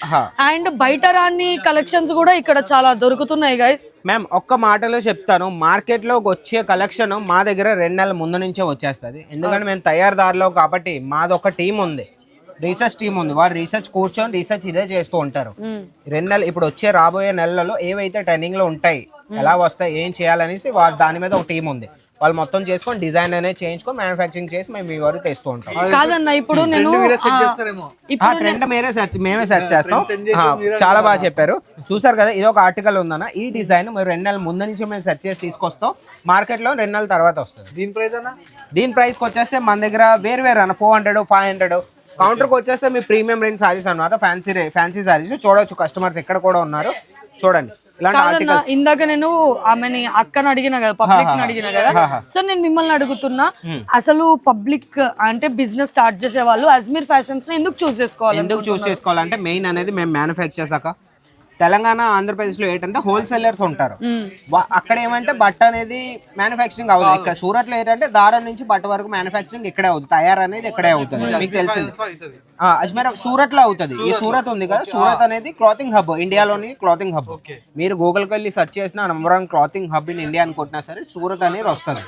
అండ్ బయట రాని కలెక్షన్స్ కూడా ఇక్కడ చాలా దొరుకుతున్నాయి గైస్. మ్యామ్ ఒక్క మాటలో చెప్తాను, మార్కెట్ లో వచ్చే కలెక్షన్ మా దగ్గర 2 నెలల ముందు నుంచే వచ్చేస్తుంది. ఎందుకంటే మేము తయారుదారులో కాబట్టి మాది ఒక టీం ఉంది, రీసెర్చ్ టీం ఉంది. వాళ్ళు రీసెర్చ్ కూర్చొని రీసెర్చ్ ఇదే చేస్తూ ఉంటారు. 2 నెలలు ఇప్పుడు వచ్చే రాబోయే నెలలలో ఏవైతే ట్రెండింగ్ లో ఉంటాయి, ఎలా వస్తాయి, ఏం చేయాలనేసి వాళ్ళ దాని మీద ఒక టీం ఉంది. వాళ్ళు మొత్తం చేసుకొని డిజైన్ అనేది చేయించుకొని మ్యానుఫ్యాక్చరింగ్ చేసి మేము మీ వరకు తెస్తూ ఉంటాం. కాదన్న ఇప్పుడు నేను మేమే సెర్చ్ చేస్తాం. చాలా బాగా చెప్పారు. చూసారు కదా, ఇది ఒక ఆర్టికల్ ఉందన్న. ఈ డిజైన్ మీరు 2 నెలల ముందు నుంచి మేము సెర్చ్ చేసి తీసుకొస్తాం. మార్కెట్ లో 2 నెలల తర్వాత వస్తుంది. దీని ప్రైస్ వచ్చేస్తే మన దగ్గర వేరు అన్న 400, 500. కౌంటర్కి వచ్చేస్తే మీ ప్రీమియం రేంజ్ సారీస్ అన్నమాట. ఫ్యాన్సీ సారీస్ చూడవచ్చు. కస్టమర్స్ ఇక్కడ కూడా ఉన్నారు, చూడండి. ఇందాక నేను ఆమెని అక్కని అడిగిన కదా, పబ్లిక్ అడిగిన కదా. సో నేను మిమ్మల్ని అడుగుతున్నా, అసలు పబ్లిక్ అంటే బిజినెస్ స్టార్ట్ చేసే వాళ్ళు అజ్మీర్ ఫ్యాషన్స్ ని ఎందుకు చూస్ చేసుకోవాలంటే మెయిన్ అనేది మేము మ్యానుఫ్యాక్చర్ చేసాక తెలంగాణ, ఆంధ్రప్రదేశ్ లో ఏంటంటే హోల్సేలర్స్ ఉంటారు. అక్కడ ఏమంటే బట్ట అనేది మ్యానుఫ్యాక్చరింగ్ అవుతుంది. ఇక్కడ సూరత్ లో ఏంటంటే దారం నుంచి బట్ట వరకు మ్యానుఫ్యాక్చరింగ్ ఇక్కడే అవుతుంది, తయారు అనేది ఇక్కడే అవుతుంది. మీకు తెలిసింది అజ్మీర్ సూరత్ లో అవుతుంది. ఈ సూరత్ ఉంది కదా, సూరత్ అనేది క్లాతింగ్ హబ్, ఇండియాలోని క్లాతింగ్ హబ్. మీరు గూగుల్కి వెళ్ళి సెర్చ్ చేసిన number 1 clothing hub in India అనుకుంటున్నా సరే సూరత్ అనేది వస్తుంది.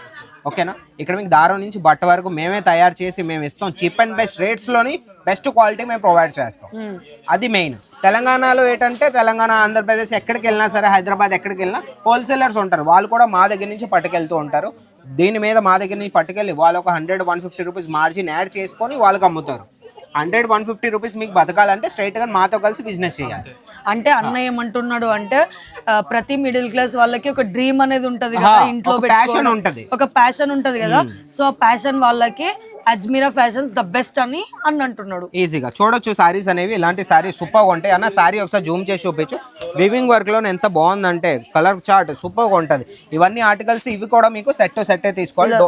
ఓకేనా, ఇక్కడ మీకు దారం నుంచి బట్ట వరకు మేమే తయారు చేసి మేము ఇస్తాం. చీప్ అండ్ బెస్ట్ రేట్స్ లోని బెస్ట్ క్వాలిటీ మేము ప్రొవైడ్ చేస్తాం. అది మెయిన్. తెలంగాణలో ఏంటంటే తెలంగాణ, ఆంధ్రప్రదేశ్ ఎక్కడికి వెళ్ళినా సరే, హైదరాబాద్ ఎక్కడికి వెళ్ళినా హోల్సేలర్స్ ఉంటారు. వాళ్ళు కూడా మా దగ్గర నుంచి పట్టుకెళ్తూ ఉంటారు. దీని మీద మా దగ్గర నుంచి పట్టుకెళ్ళి వాళ్ళు ఒక 100-150 రూపీస్ మార్జిన్ యాడ్ చేసుకొని వాళ్ళకి అమ్ముతారు. 100-150 రూపీస్ మీకు బతకాలంటే స్ట్రైట్ గా మాతో కలిసి బిజినెస్ చేయాలి. అంటే అన్న ఏమంటున్నాడు అంటే ప్రతి మిడిల్ క్లాస్ వాళ్ళకి ఒక డ్రీమ్ అనేది ఉంటది కదా, ఇంట్లో ప్యాషన్ ఉంటది, ఒక ప్యాషన్ ఉంటది కదా. సో ఆ ప్యాషన్ వాళ్ళకి అజ్మీరా ఫ్యాషన్స్ ద బెస్ట్ అని అంటున్నాడు. ఈజీగా చూడొచ్చు సారీస్ అనేవి. ఇలాంటి సారీస్ సూపర్ గా ఉంటాయి. అన్న సారీ ఒకసారి జూమ్ చేసి చూపించు. వివింగ్ వర్క్ లో ఎంత బాగుందంటే కలర్ చార్ట్ సూపర్ గా ఉంటది. ఇవన్నీ ఆర్టికల్స్ ఇవి కూడా మీకు సెట్ తీసుకోవాలి.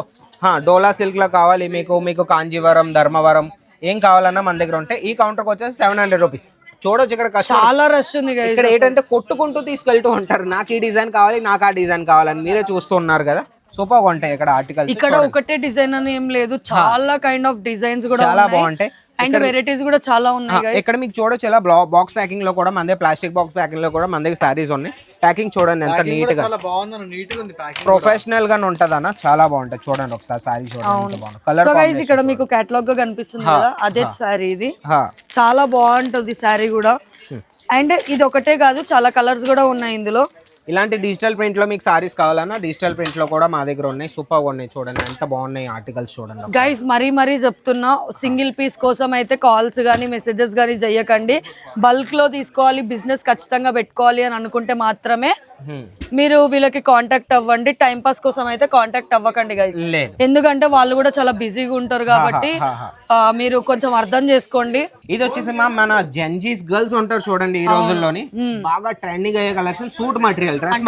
డోలా సిల్క్ లో కావాలి మీకు కాంజీవరం, ధర్మవరం ఏం కావాలన్నా మన దగ్గర ఉంటాయి. ఈ కౌంటర్కి వచ్చేసి 700 రూపీస్. చూడొచ్చు ఇక్కడ చాలా రష్ ఉంది. ఇక్కడ ఏంటంటే కొట్టుకుంటూ తీసుకెళ్తూ ఉంటారు, నాకు ఈ డిజైన్ కావాలి, నాకు ఆ డిజైన్ కావాలని. మీరే చూస్తూ ఉన్నారు కదా, సూపర్ గా ఉంటాయి ఇక్కడ ఆర్టికల్స్. ఇక్కడ ఒకటే డిజైన్ అని ఏం లేదు, చాలా కైండ్ ఆఫ్ డిజైన్స్ కూడా చాలా బాగుంటాయి అండ్ వెరైటీస్ కూడా చాలా ఉన్నాయి. ఇక్కడ మీకు చూడొచ్చు ఇలా బాక్స్ ప్యాకింగ్ లో కూడా మన దగ్గర, ప్లాస్టిక్ బాక్స్ ప్యాకింగ్ లో కూడా మన దగ్గర సారీస్ ఉన్నాయి. ప్యాకింగ్ చూడండి ఎంత నీట్ గా, ప్రొఫెషనల్ గా ఉంటది అన్న, చాలా బాగుంటది. చూడండి ఒకసారి సారీ చూడండి, కలర్. సో గైస్ ఇక్కడ మీకు కేటలాగ్ గా కనిపిస్తుంది కదా, అదే సారీ ఇది. చాలా బాగుంటది సారీ కూడా. అండ్ ఇది ఒకటే కాదు, చాలా కలర్స్ కూడా ఉన్నాయి ఇందులో. ఇలాంటి డిజిటల్ ప్రింట్ లో మీకు సారీస్ కావాలన్నా డిజిటల్ ప్రింట్ లో కూడా మా దగ్గర ఉన్నాయి. సూపర్ గా ఉన్నాయి. చూడండి ఎంత బాగున్నాయి ఆర్టికల్స్ చూడండి. గైస్ మరీ చెప్తున్నా, సింగిల్ పీస్ కోసం అయితే కాల్స్ కానీ మెసేజెస్ కానీ చెయ్యకండి. బల్క్ లో తీసుకోవాలి, బిజినెస్ ఖచ్చితంగా పెట్టుకోవాలి అని అనుకుంటే మాత్రమే మీరు వీళ్ళకి కాంటాక్ట్ అవ్వండి. టైం పాస్ కోసం అయితే కాంటాక్ట్ అవ్వకండి గైస్, ఎందుకంటే వాళ్ళు కూడా చాలా బిజీగా ఉంటారు కాబట్టి మీరు కొంచెం అర్థం చేసుకోండి. ఇది వచ్చేసి మన జెన్జీస్ గర్ల్స్ ఉంటారు చూడండి, ఈ రోజుల్లోని బాగా ట్రెండింగ్ అయ్యే collection suit material, dress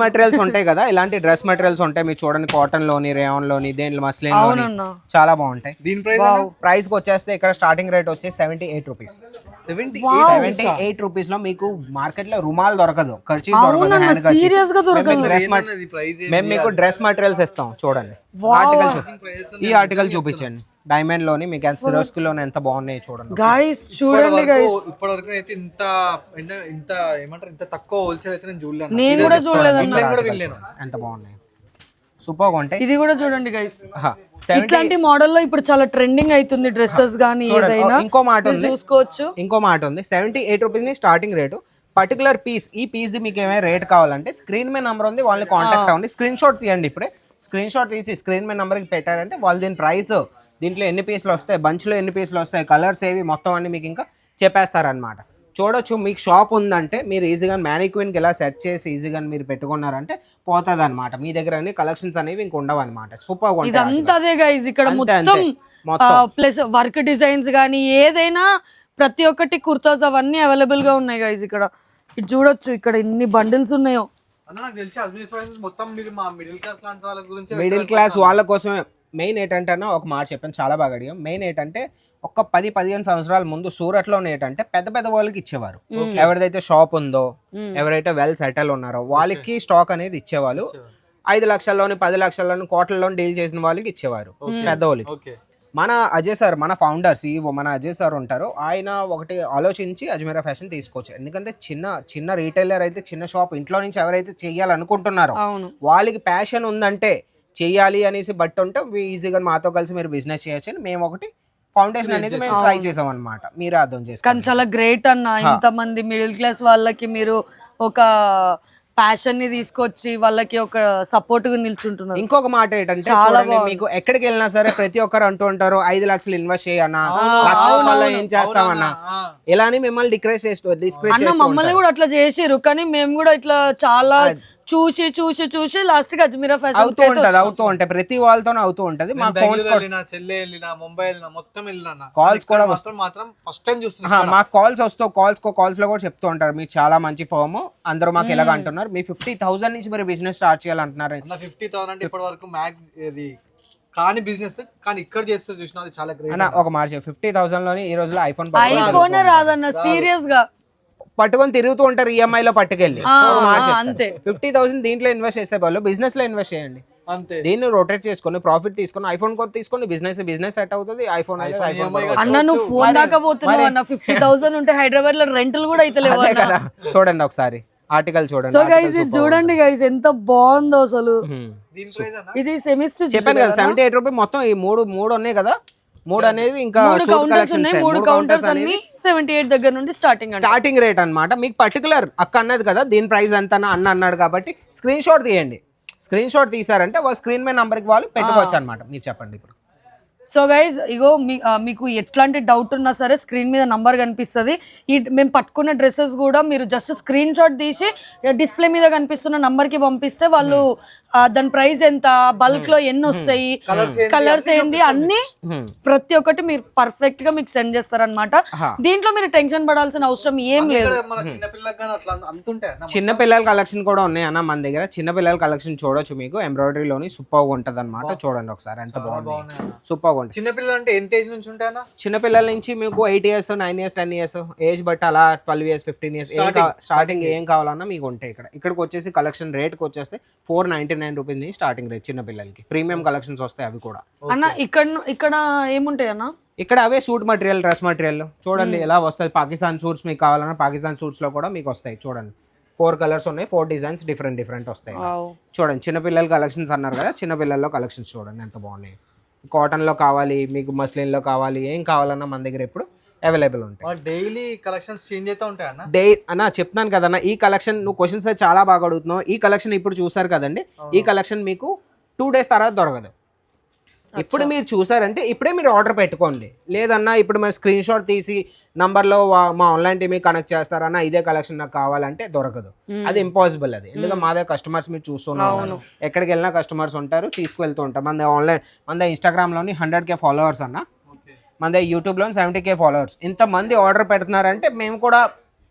materials ఉంటాయి కదా. ఇలాంటి డ్రెస్ మెటీరియల్స్ ఉంటాయి మీకు చూడండి, కాటన్ లోని, రేయాన్ లోని, దేని మస్లిన్ లోని చాలా బాగుంటాయి. దీని ప్రైస్ కి వచ్చేస్తే ఇక్కడ స్టార్టింగ్ రేట్ వచ్చేసి 78 రూపీస్. 78 రూపీస్ లో మీకు మార్కెట్ లో రుమాల్ దొరకదు, ఖర్చు మేము మీకు డ్రెస్ మెటీరియల్స్ ఇస్తాం. చూడండి ఈ ఆర్టికల్ చూపించండి, డైమండ్ లోని మీకు సిరోస్కి లోని ఎంత బాగున్నాయి చూడండి. గైస్ చూడండి గైస్, ఇప్పటివరకు అయితే ఇంత ఏమంటారు, ఇంత తక్కువ హోల్సేల్ అయితే నేను చూడలేదు. నేను కూడా చూడలేదు, ఎంత బాగున్నాయి, సూపర్ గా ఉంటాయి. ఇది కూడా చూడండి గైస్, ఇట్లాంటి మోడల్ లో ఇప్పుడు చాలా ట్రెండింగ్ అవుతుంది డ్రెస్సెస్ గానీ ఏదైనా. ఇంకో మాట ఉంది, చూసుకోవచ్చు. 78 రూపీస్ ని స్టార్టింగ్ రేటు. పర్టికులర్ పీస్, ఈ పీస్ ది మీకు ఏమైనా రేట్ కావాలంటే స్క్రీన్ మీద నంబర్ ఉంది, వాళ్ళని కాంటాక్ట్ అవ్వండి. స్క్రీన్ షాట్ తీయండి, ఇప్పుడే స్క్రీన్ షాట్ తీసి స్క్రీన్ మీద నంబర్కి పెట్టారంటే వాళ్ళు దీని ప్రైస్, దీంట్లో ఎన్ని పీసులు వస్తాయి, బంచ్లో ఎన్ని పీసులు వస్తాయి, కలర్స్ ఏవి, మొత్తం అన్ని మీకు ఇంకా చెప్పేస్తారనమాట. చూడొచ్చు, మీకు షాప్ ఉందంటే మీరు ఈజీగా మ్యానిక్విన్కి ఇలా సెట్ చేసి ఈజీగా మీరు పెట్టుకున్నారంటే పోతుంది అనమాట. మీ దగ్గర అన్ని కలెక్షన్స్ అనేవి ఇంక ఉండవు అనమాట. సూపర్ గా ఇదంతా అదే గైస్, ఇక్కడ మొత్తం ప్లస్ వర్క్ డిజైన్స్ కానీ ఏదైనా ప్రతి ఒక్కటి కుర్తాస్ అవన్నీ అవైలబుల్ గా ఉన్నాయి గైస్. ఇక్కడ ఇది చూడొచ్చు, ఇక్కడ ఎన్ని బండిల్స్ ఉన్నాయో. మిడిల్ క్లాస్ వాళ్ళ కోసమే మెయిన్ ఏంటంటే ఒక మాట చెప్పాను, చాలా బాగా అడిగాం. మెయిన్ ఏంటంటే ఒక 10-15 సంవత్సరాల ముందు సూరత్ లో ఏంటంటే పెద్ద వాళ్ళకి ఇచ్చేవారు. ఎవరిదైతే షాప్ ఉందో, ఎవరైతే వెల్ సెటిల్ ఉన్నారో వాళ్ళకి స్టాక్ అనేది ఇచ్చేవాళ్ళు. 5 లక్షల్లోని 10 లక్షల్లోని కోట్లలోని డీల్ చేసిన వాళ్ళకి ఇచ్చేవారు పెద్దవాళ్ళకి. మన అజయ్ సార్, మన ఫౌండర్ CEO మన అజయ్ సార్ ఉంటారు, ఆయన ఒకటి ఆలోచించి అజ్మీరా ఫ్యాషన్ తీసుకొచ్చారు. ఎందుకంటే చిన్న రీటైలర్ అయితే, చిన్న షాప్ ఇంట్లో నుంచి ఎవరైతే చెయ్యాలనుకుంటున్నారో వాళ్ళకి ప్యాషన్ ఉందంటే చెయ్యాలి అనేసి బట్టి ఉంటే ఈజీగా మాతో కలిసి మీరు బిజినెస్ చేయొచ్చు అని మేము ఒకటి ఫౌండేషన్ అనేది మేము ట్రై చేసాం అనమాట. మీరు అర్థం చేసుకోండి. కానీ చాలా గ్రేట్ అన్న, ఇంతమంది మిడిల్ క్లాస్ వాళ్ళకి మీరు ఒక ప్యాషన్ ని తీసుకొచ్చి వాళ్ళకి ఒక సపోర్ట్ గా నిల్చుంటున్నారు. ఇంకొక మాట ఏంటంటే మీకు ఎక్కడికి వెళ్ళినా సరే ప్రతి ఒక్కరు అంటూ ఉంటారు 5 లక్షలు ఇన్వెస్ట్ చేయన్నా, ఏం చేస్తామన్నా, ఇలా అని మిమ్మల్ని డిస్కరేజ్ చేస్తూ మమ్మల్ని కూడా అట్లా చేసిరు. కానీ మేము కూడా ఇట్లా చాలా చూసి లాస్ట్ గా అజ్మీరా ఫ్యాషన్ అవుతూ ఉంటాయి, ప్రతి వాళ్ళతో అవుతూ ఉంటది. మా ఫోన్స్ చెల్లె వెళ్ళినా, ముంబై వెళ్ళినా, మొత్తం వెళ్ళినా కాల్స్ కూడా మాత్రం ఫస్ట్ టైం చూస్తున్నా. మాకు కాల్స్ లో కూడా చెప్తూ ఉంటారు, మీకు చాలా మంచి ఫర్మ్, అందరూ మాకు ఎలాగ అంటున్నారు, మీ 50,000 నుంచి మీరు బిజినెస్ స్టార్ట్ చేయాలంటున్నారు. 50,000 అంటే ఇప్పటి వరకు మ్యాక్స్ ఇది కానీ బిజినెస్, కానీ ఇక్కడ చేస్తే చూసినా చాలా గ్రేట్. ఒక మాట 50,000 లోని ఈ రోజులో ఐఫోన్ రాదన్న, సీరియస్ గా పట్టుకొని తిరుగుతూ ఉంటారు EMI లో పట్టుకెళ్ళి. 50,000 దీంట్లో ఇన్వెస్ట్ చేసే వాళ్ళు బిజినెస్ లో ఇన్వెస్ట్ చేయండి, దీన్ని రొటేట్ చేసుకొని ప్రాఫిట్ తీసుకొని ఐఫోన్ తీసుకొని బిజినెస్ సెట్ అవుతుంది. ఐఫోన్ అన్న నువ్వు ఫోన్ దాకా పోతున్నావు అన్న, 50,000 ఉంటే హైదరాబాద్ లో రెంటల్ కూడా అయితే లేవు కదా. చూడండి ఒకసారి ఆర్టికల్ చూడండి. సో గైస్ ఇది చూడండి గైస్, ఎంత బాగుందో అసలు. ఇది సెమిస్టర్ చెప్పాను కదా 78 రూపీస్. మొత్తం ఈ మూడు ఉన్నాయి కదా, మూడు అనేవి ఇంకా మూడు కౌంటర్స్ ఉన్నాయి, మూడు కౌంటర్స్ అన్ని 78 దగ్గర నుండి స్టార్టింగ్ రేట్ అన్నమాట. మీకు పర్టికులర్ అక్క అన్నది కదా దీని ప్రైస్ ఎంత అన్న అన్నాడు కాబట్టి స్క్రీన్ షాట్ తీయండి. స్క్రీన్ షాట్ తీసారంటే వాళ్ళు స్క్రీన్ మీద నంబర్కి వాళ్ళు పెట్టుకోవచ్చు అనమాట. మీరు చెప్పండి ఇప్పుడు. సో గైజ్ ఇగో మీకు ఎట్లాంటి డౌట్ ఉన్నా సరే స్క్రీన్ మీద నంబర్ కనిపిస్తుంది. ఈ మేము పట్టుకున్న డ్రెస్సెస్ కూడా మీరు జస్ట్ స్క్రీన్ షాట్ తీసి డిస్ప్లే మీద కనిపిస్తున్న నంబర్కి పంపిస్తే వాళ్ళు దాని ప్రైస్ ఎంత, బల్క్ లో ఎన్ని వస్తాయి, కలర్స్ ఏంది అన్ని ప్రతి ఒక్కటి మీరు పర్ఫెక్ట్ గా మీకు సెండ్ చేస్తారనమాట. దీంట్లో మీరు టెన్షన్ పడాల్సిన అవసరం ఏం లేదు. చిన్న పిల్లల కలెక్షన్ కూడా ఉన్నాయి అన్న మన దగ్గర. చిన్న పిల్లల కలెక్షన్ చూడొచ్చు, మీకు ఎంబ్రాయిడరీలోని సూపర్ గా ఉంటది అనమాట. చూడండి ఒకసారి ఎంత బాగుంది, సూపర్ గా ఉంటుంది. చిన్న పిల్లలు అంటే ఎంత ఏజ్ నుంచి ఉంటాయన్నా? చిన్న పిల్లల నుంచి మీకు 8 years 9 years 10 years ఏజ్ బట్టి అలా 12 years 15 years స్టార్టింగ్ ఏం కావాలన్నా మీకు ఉంటాయి. ఇక్కడికి వచ్చేసి కలెక్షన్ రేట్కి వచ్చేస్తే 499 రూపీస్ నుంచి స్టార్టింగ్ రేట్ చిన్న పిల్లలకి. ప్రీమియం కలెక్షన్స్ వస్తాయి అవి కూడా. అన్న ఇక్కడ ఏముంటాయి అన్న? ఇక్కడ అవే సూట్ మటీరియల్, డ్రెస్ మటీరియల్ చూడండి ఎలా వస్తుంది. పాకిస్తాన్ సూట్స్ మీకు కావాలన్నా పాకిస్తాన్ సూట్స్ లో కూడా మీకు వస్తాయి. చూడండి 4 కలర్స్ ఉన్నాయి, 4 డిజైన్స్ డిఫరెంట్ వస్తాయి. చూడండి చిన్నపిల్లల కలెక్షన్స్ అన్నారు కదా, చిన్నపిల్లల్లో కలెక్షన్స్ చూడండి ఎంత బాగున్నాయి. కాటన్లో కావాలి మీకు, మస్లిన్లో కావాలి, ఏం కావాలన్నా మన దగ్గర ఎప్పుడు అవైలబుల్ ఉంటాయి. డైలీ కలెక్షన్స్ చేంజ్ అవుతూ ఉంటాయి అన్న. అన్న చెప్తాను కదన్న, ఈ కలెక్షన్ నువ్వు క్వశ్చన్స్ చాలా బాగా అడుగుతున్నావు. ఈ కలెక్షన్ ఇప్పుడు చూసారు కదండి, ఈ కలెక్షన్ మీకు 2 days తర్వాత దొరకదు. ఇప్పుడు మీరు చూసారంటే ఇప్పుడే మీరు ఆర్డర్ పెట్టుకోండి. లేదన్నా ఇప్పుడు మరి స్క్రీన్ షాట్ తీసి నంబర్లో మా ఆన్లైన్ టీమ్ కనెక్ట్ చేస్తారన్నా ఇదే కలెక్షన్ నాకు కావాలంటే దొరకదు. అది ఇంపాసిబుల్. అది ఎందుకంటే మా దగ్గర కస్టమర్స్ మీరు చూస్తున్నారు, ఎక్కడికి వెళ్ళినా కస్టమర్స్ ఉంటారు, తీసుకువెళ్తూ ఉంటారు. మన ఇన్స్టాగ్రామ్లోని 100K ఫాలోవర్స్ అన్న, మన యూట్యూబ్లో 70K ఫాలోవర్స్. ఇంతమంది ఆర్డర్ పెడుతున్నారంటే మేము కూడా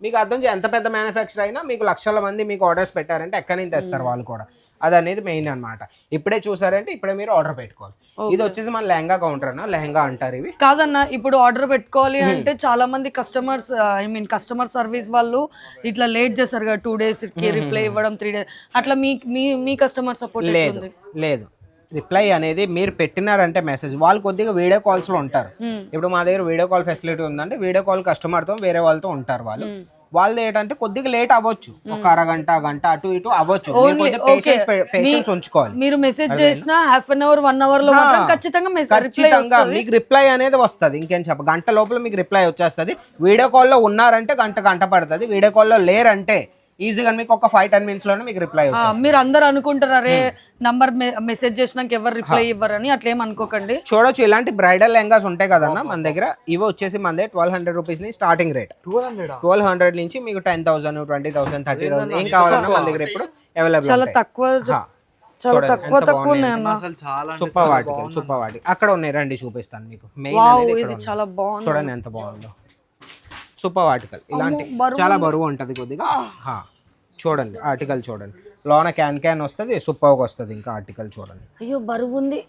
మీకు అర్థం చేయాలి. ఎంత పెద్ద మ్యానుఫ్యాక్చర్ అయినా మీకు లక్షల మంది మీకు ఆర్డర్స్ పెట్టారంటే ఎక్కడి నుంచి తెస్తారు వాళ్ళు కూడా. అది అనేది మెయిన్ అనమాట. ఇప్పుడే చూసారంటే ఇప్పుడే మీరు ఆర్డర్ పెట్టుకోవాలి. ఇది వచ్చేసి మన లెహంగా కౌంటర్ అన్న, లెహంగా అంటారు ఇవి. కాదన్న ఇప్పుడు ఆర్డర్ పెట్టుకోవాలి అంటే చాలా మంది కస్టమర్ సర్వీస్ వాళ్ళు ఇట్లా లేట్ చేస్తారు కదా, 2 days కి రిప్లై ఇవ్వడం, 3 days అట్లా మీ కస్టమర్ సపోర్ట్ లేదు. రిప్లై అనేది మీరు పెట్టినారంటే మెసేజ్ వాళ్ళు కొద్దిగా వీడియో కాల్స్ లో ఉంటారు. ఇప్పుడు మా దగ్గర వీడియో కాల్ ఫెసిలిటీ ఉందంటే వీడియో కాల్ కస్టమర్ తో వేరే వాళ్ళతో ఉంటారు. వాళ్ళు ఏంటంటే కొద్దిగా లేట్ అవ్వచ్చు, ఒక అరగంట గంట అటు ఇటు అవ్వచ్చు. పేషెన్స్ ఉంచుకోవాలి. మీరు మెసేజ్ చేసినా హాఫ్ అన్ అవర్ 1 hour లో మాత్రం ఖచ్చితంగా మీకు రిప్లై అనేది వస్తుంది. ఇంకేం గంట లోపల మీకు రిప్లై వచ్చేస్తుంది. వీడియో కాల్లో ఉన్నారంటే గంట పడుతుంది. వీడియో కాల్లో లేరంటే ఈజీగా మీకు ఒక 5-10 minutes లోనే మీకు రిప్లై వచ్చేస్తుంది. మీరు అందరు అనుకుంటారు అరే నంబర్ మెసేజ్ చేసినాక ఎవరు రిప్లై ఇవ్వరని, అట్లా ఏం అనుకోకండి. చూడొచ్చు ఇలాంటి బ్రైడల్ లెహంగాస్ ఉంటాయి కదన్నా మన దగ్గర. ఇవి వచ్చేసి మన దగ్గర 1200 రూపీస్ ని స్టార్టింగ్ రేట్. 1200 నుంచి మీకు 10,000 20,000 30,000 ఏం కావాలన్నా మన దగ్గర ఇప్పుడు అవైలబుల్. చాలా తక్కువ ఉన్నాయన్న. సూపర్ వాటి అక్కడ ఉన్నాయి, రండి చూపిస్తాను మీకు. మెయిన్ ఇది చాలా బాగుంది, చూడండి ఎంత బాగుందో. సూపర్ ఆర్టికల్ ఇలాంటి చాలా బరువు ఉంటుంది కొద్దిగా. చూడండి ఆర్టికల్ చూడండి, లోన క్యాన్ వస్తుంది, సూపర్గా వస్తుంది. ఇంకా ఆర్టికల్ చూడండి, అయ్యో బరువు ఉంది.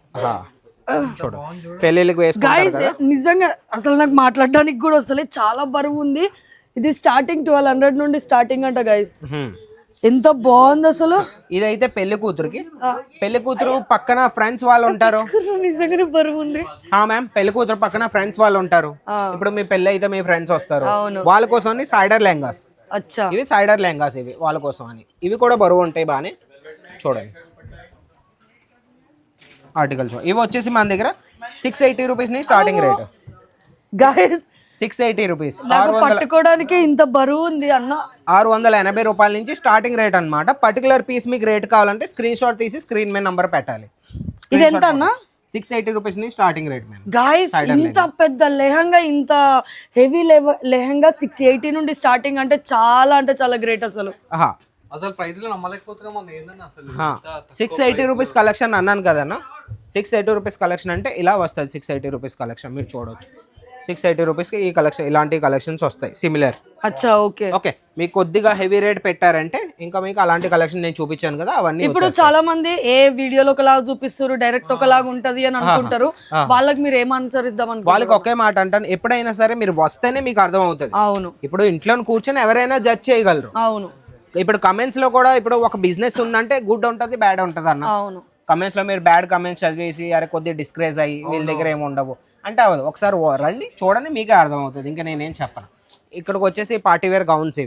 చూడండి పెళ్ళిళ్ళకి వేసుకుంటారు. నిజంగా అసలు నాకు మాట్లాడడానికి కూడా వస్తలేదు, చాలా బరువు ఉంది. ఇది స్టార్టింగ్ 1200 నుండి స్టార్టింగ్ అంట గైస్. ఎంత బాగుంది అసలు. ఇదైతే పెళ్లి కూతురు పక్కన ఫ్రెండ్స్ వాళ్ళు ఉంటారు. నిజంగానే బరువు ఉంది. మ్యామ్ పెళ్లి కూతురు పక్కన ఫ్రెండ్స్ వాళ్ళు ఉంటారు. ఇప్పుడు మీ పెళ్లి అయితే మీ ఫ్రెండ్స్ వస్తారు, వాళ్ళ కోసం సైడర్ లెహంగాస్. ఇవి సైడర్ లెహంగాస్, ఇవి వాళ్ళ కోసం అని. ఇవి కూడా బరువు ఉంటాయి బాగానే. చూడండి ఆర్టికల్ ఇవి వచ్చేసి మన దగ్గర 680 రూపీస్ ని స్టార్టింగ్ రేట్. Guys 680 rupees. పట్టుకోవడానికి ఇంత బరువు ఉంది అన్న. 680 రూపాయల నుంచి స్టార్టింగ్ రేట్ అనమాట. పర్టికులర్ పీస్ మీకు రేట్ కావాలంటే స్క్రీన్ షాట్ తీసి స్క్రీన్ మీద నంబర్ పెట్టాలి. ఇది ఎంత అన్న? 680 రూపీస్ ని స్టార్టింగ్ రేట్. గైస్ ఇంత పెద్ద లెహంగా, ఇంత హెవీ లెహంగా 680 నుండి స్టార్టింగ్ అంటే చాలా గ్రేట్ అసలు. అసలు ప్రైస్ లో నమ్మలేకపోతున్నాం అసలు. 680 రూపీస్ కలెక్షన్ అన్నాను కదన్నా. 680 రూపీస్ కలెక్షన్ అంటే ఇలా వస్తుంది. 680 రూపీస్ కలెక్షన్ మీరు చూడవచ్చు. 680 రూపీస్కి ఈ కలెక్షన్, ఇలాంటి కలెక్షన్స్ వస్తాయి సిమిలర్. ఓకే మీకు కొద్దిగా హెవీ రేట్ పెట్టారంటే ఇంకా మీకు అలాంటి కలెక్షన్ నేను చూపించాను కదా అవన్నీ. ఇప్పుడు చాలా మంది ఏ వీడియోలో ఒకలాగా చూపిస్తారు, డైరెక్ట్ ఒకలాగా ఉంటది అని అనుకుంటారు. వాళ్ళకి మీరు ఏం ఆన్సర్ ఇద్దాం? వాళ్ళకి ఒకే మాట అంటాను, ఎప్పుడైనా సరే మీరు వస్తేనే మీకు అర్థం అవుతుంది. అవును, ఇప్పుడు ఇంట్లో కూర్చొని ఎవరైనా జడ్జ్ చేయగలరు. అవును, ఇప్పుడు కమెంట్స్ లో కూడా ఇప్పుడు ఒక బిజినెస్ ఉందంటే గుడ్ ఉంటది బ్యాడ్ ఉంటది అన్న. అవును, కమెంట్స్ లో మీరు బ్యాడ్ కమెంట్స్ చదివేసి అరే కొద్దిగా డిస్కరేజ్ అయ్యి వీళ్ళ దగ్గర ఏమి ఉండవు అంటే అవ్వదు. ఒకసారి రండి చూడండి మీకే అర్థం అవుతుంది. ఇంకా నేనేం చెప్పను. ఇక్కడికి వచ్చేసి పార్టీ వేర్ గౌన్స్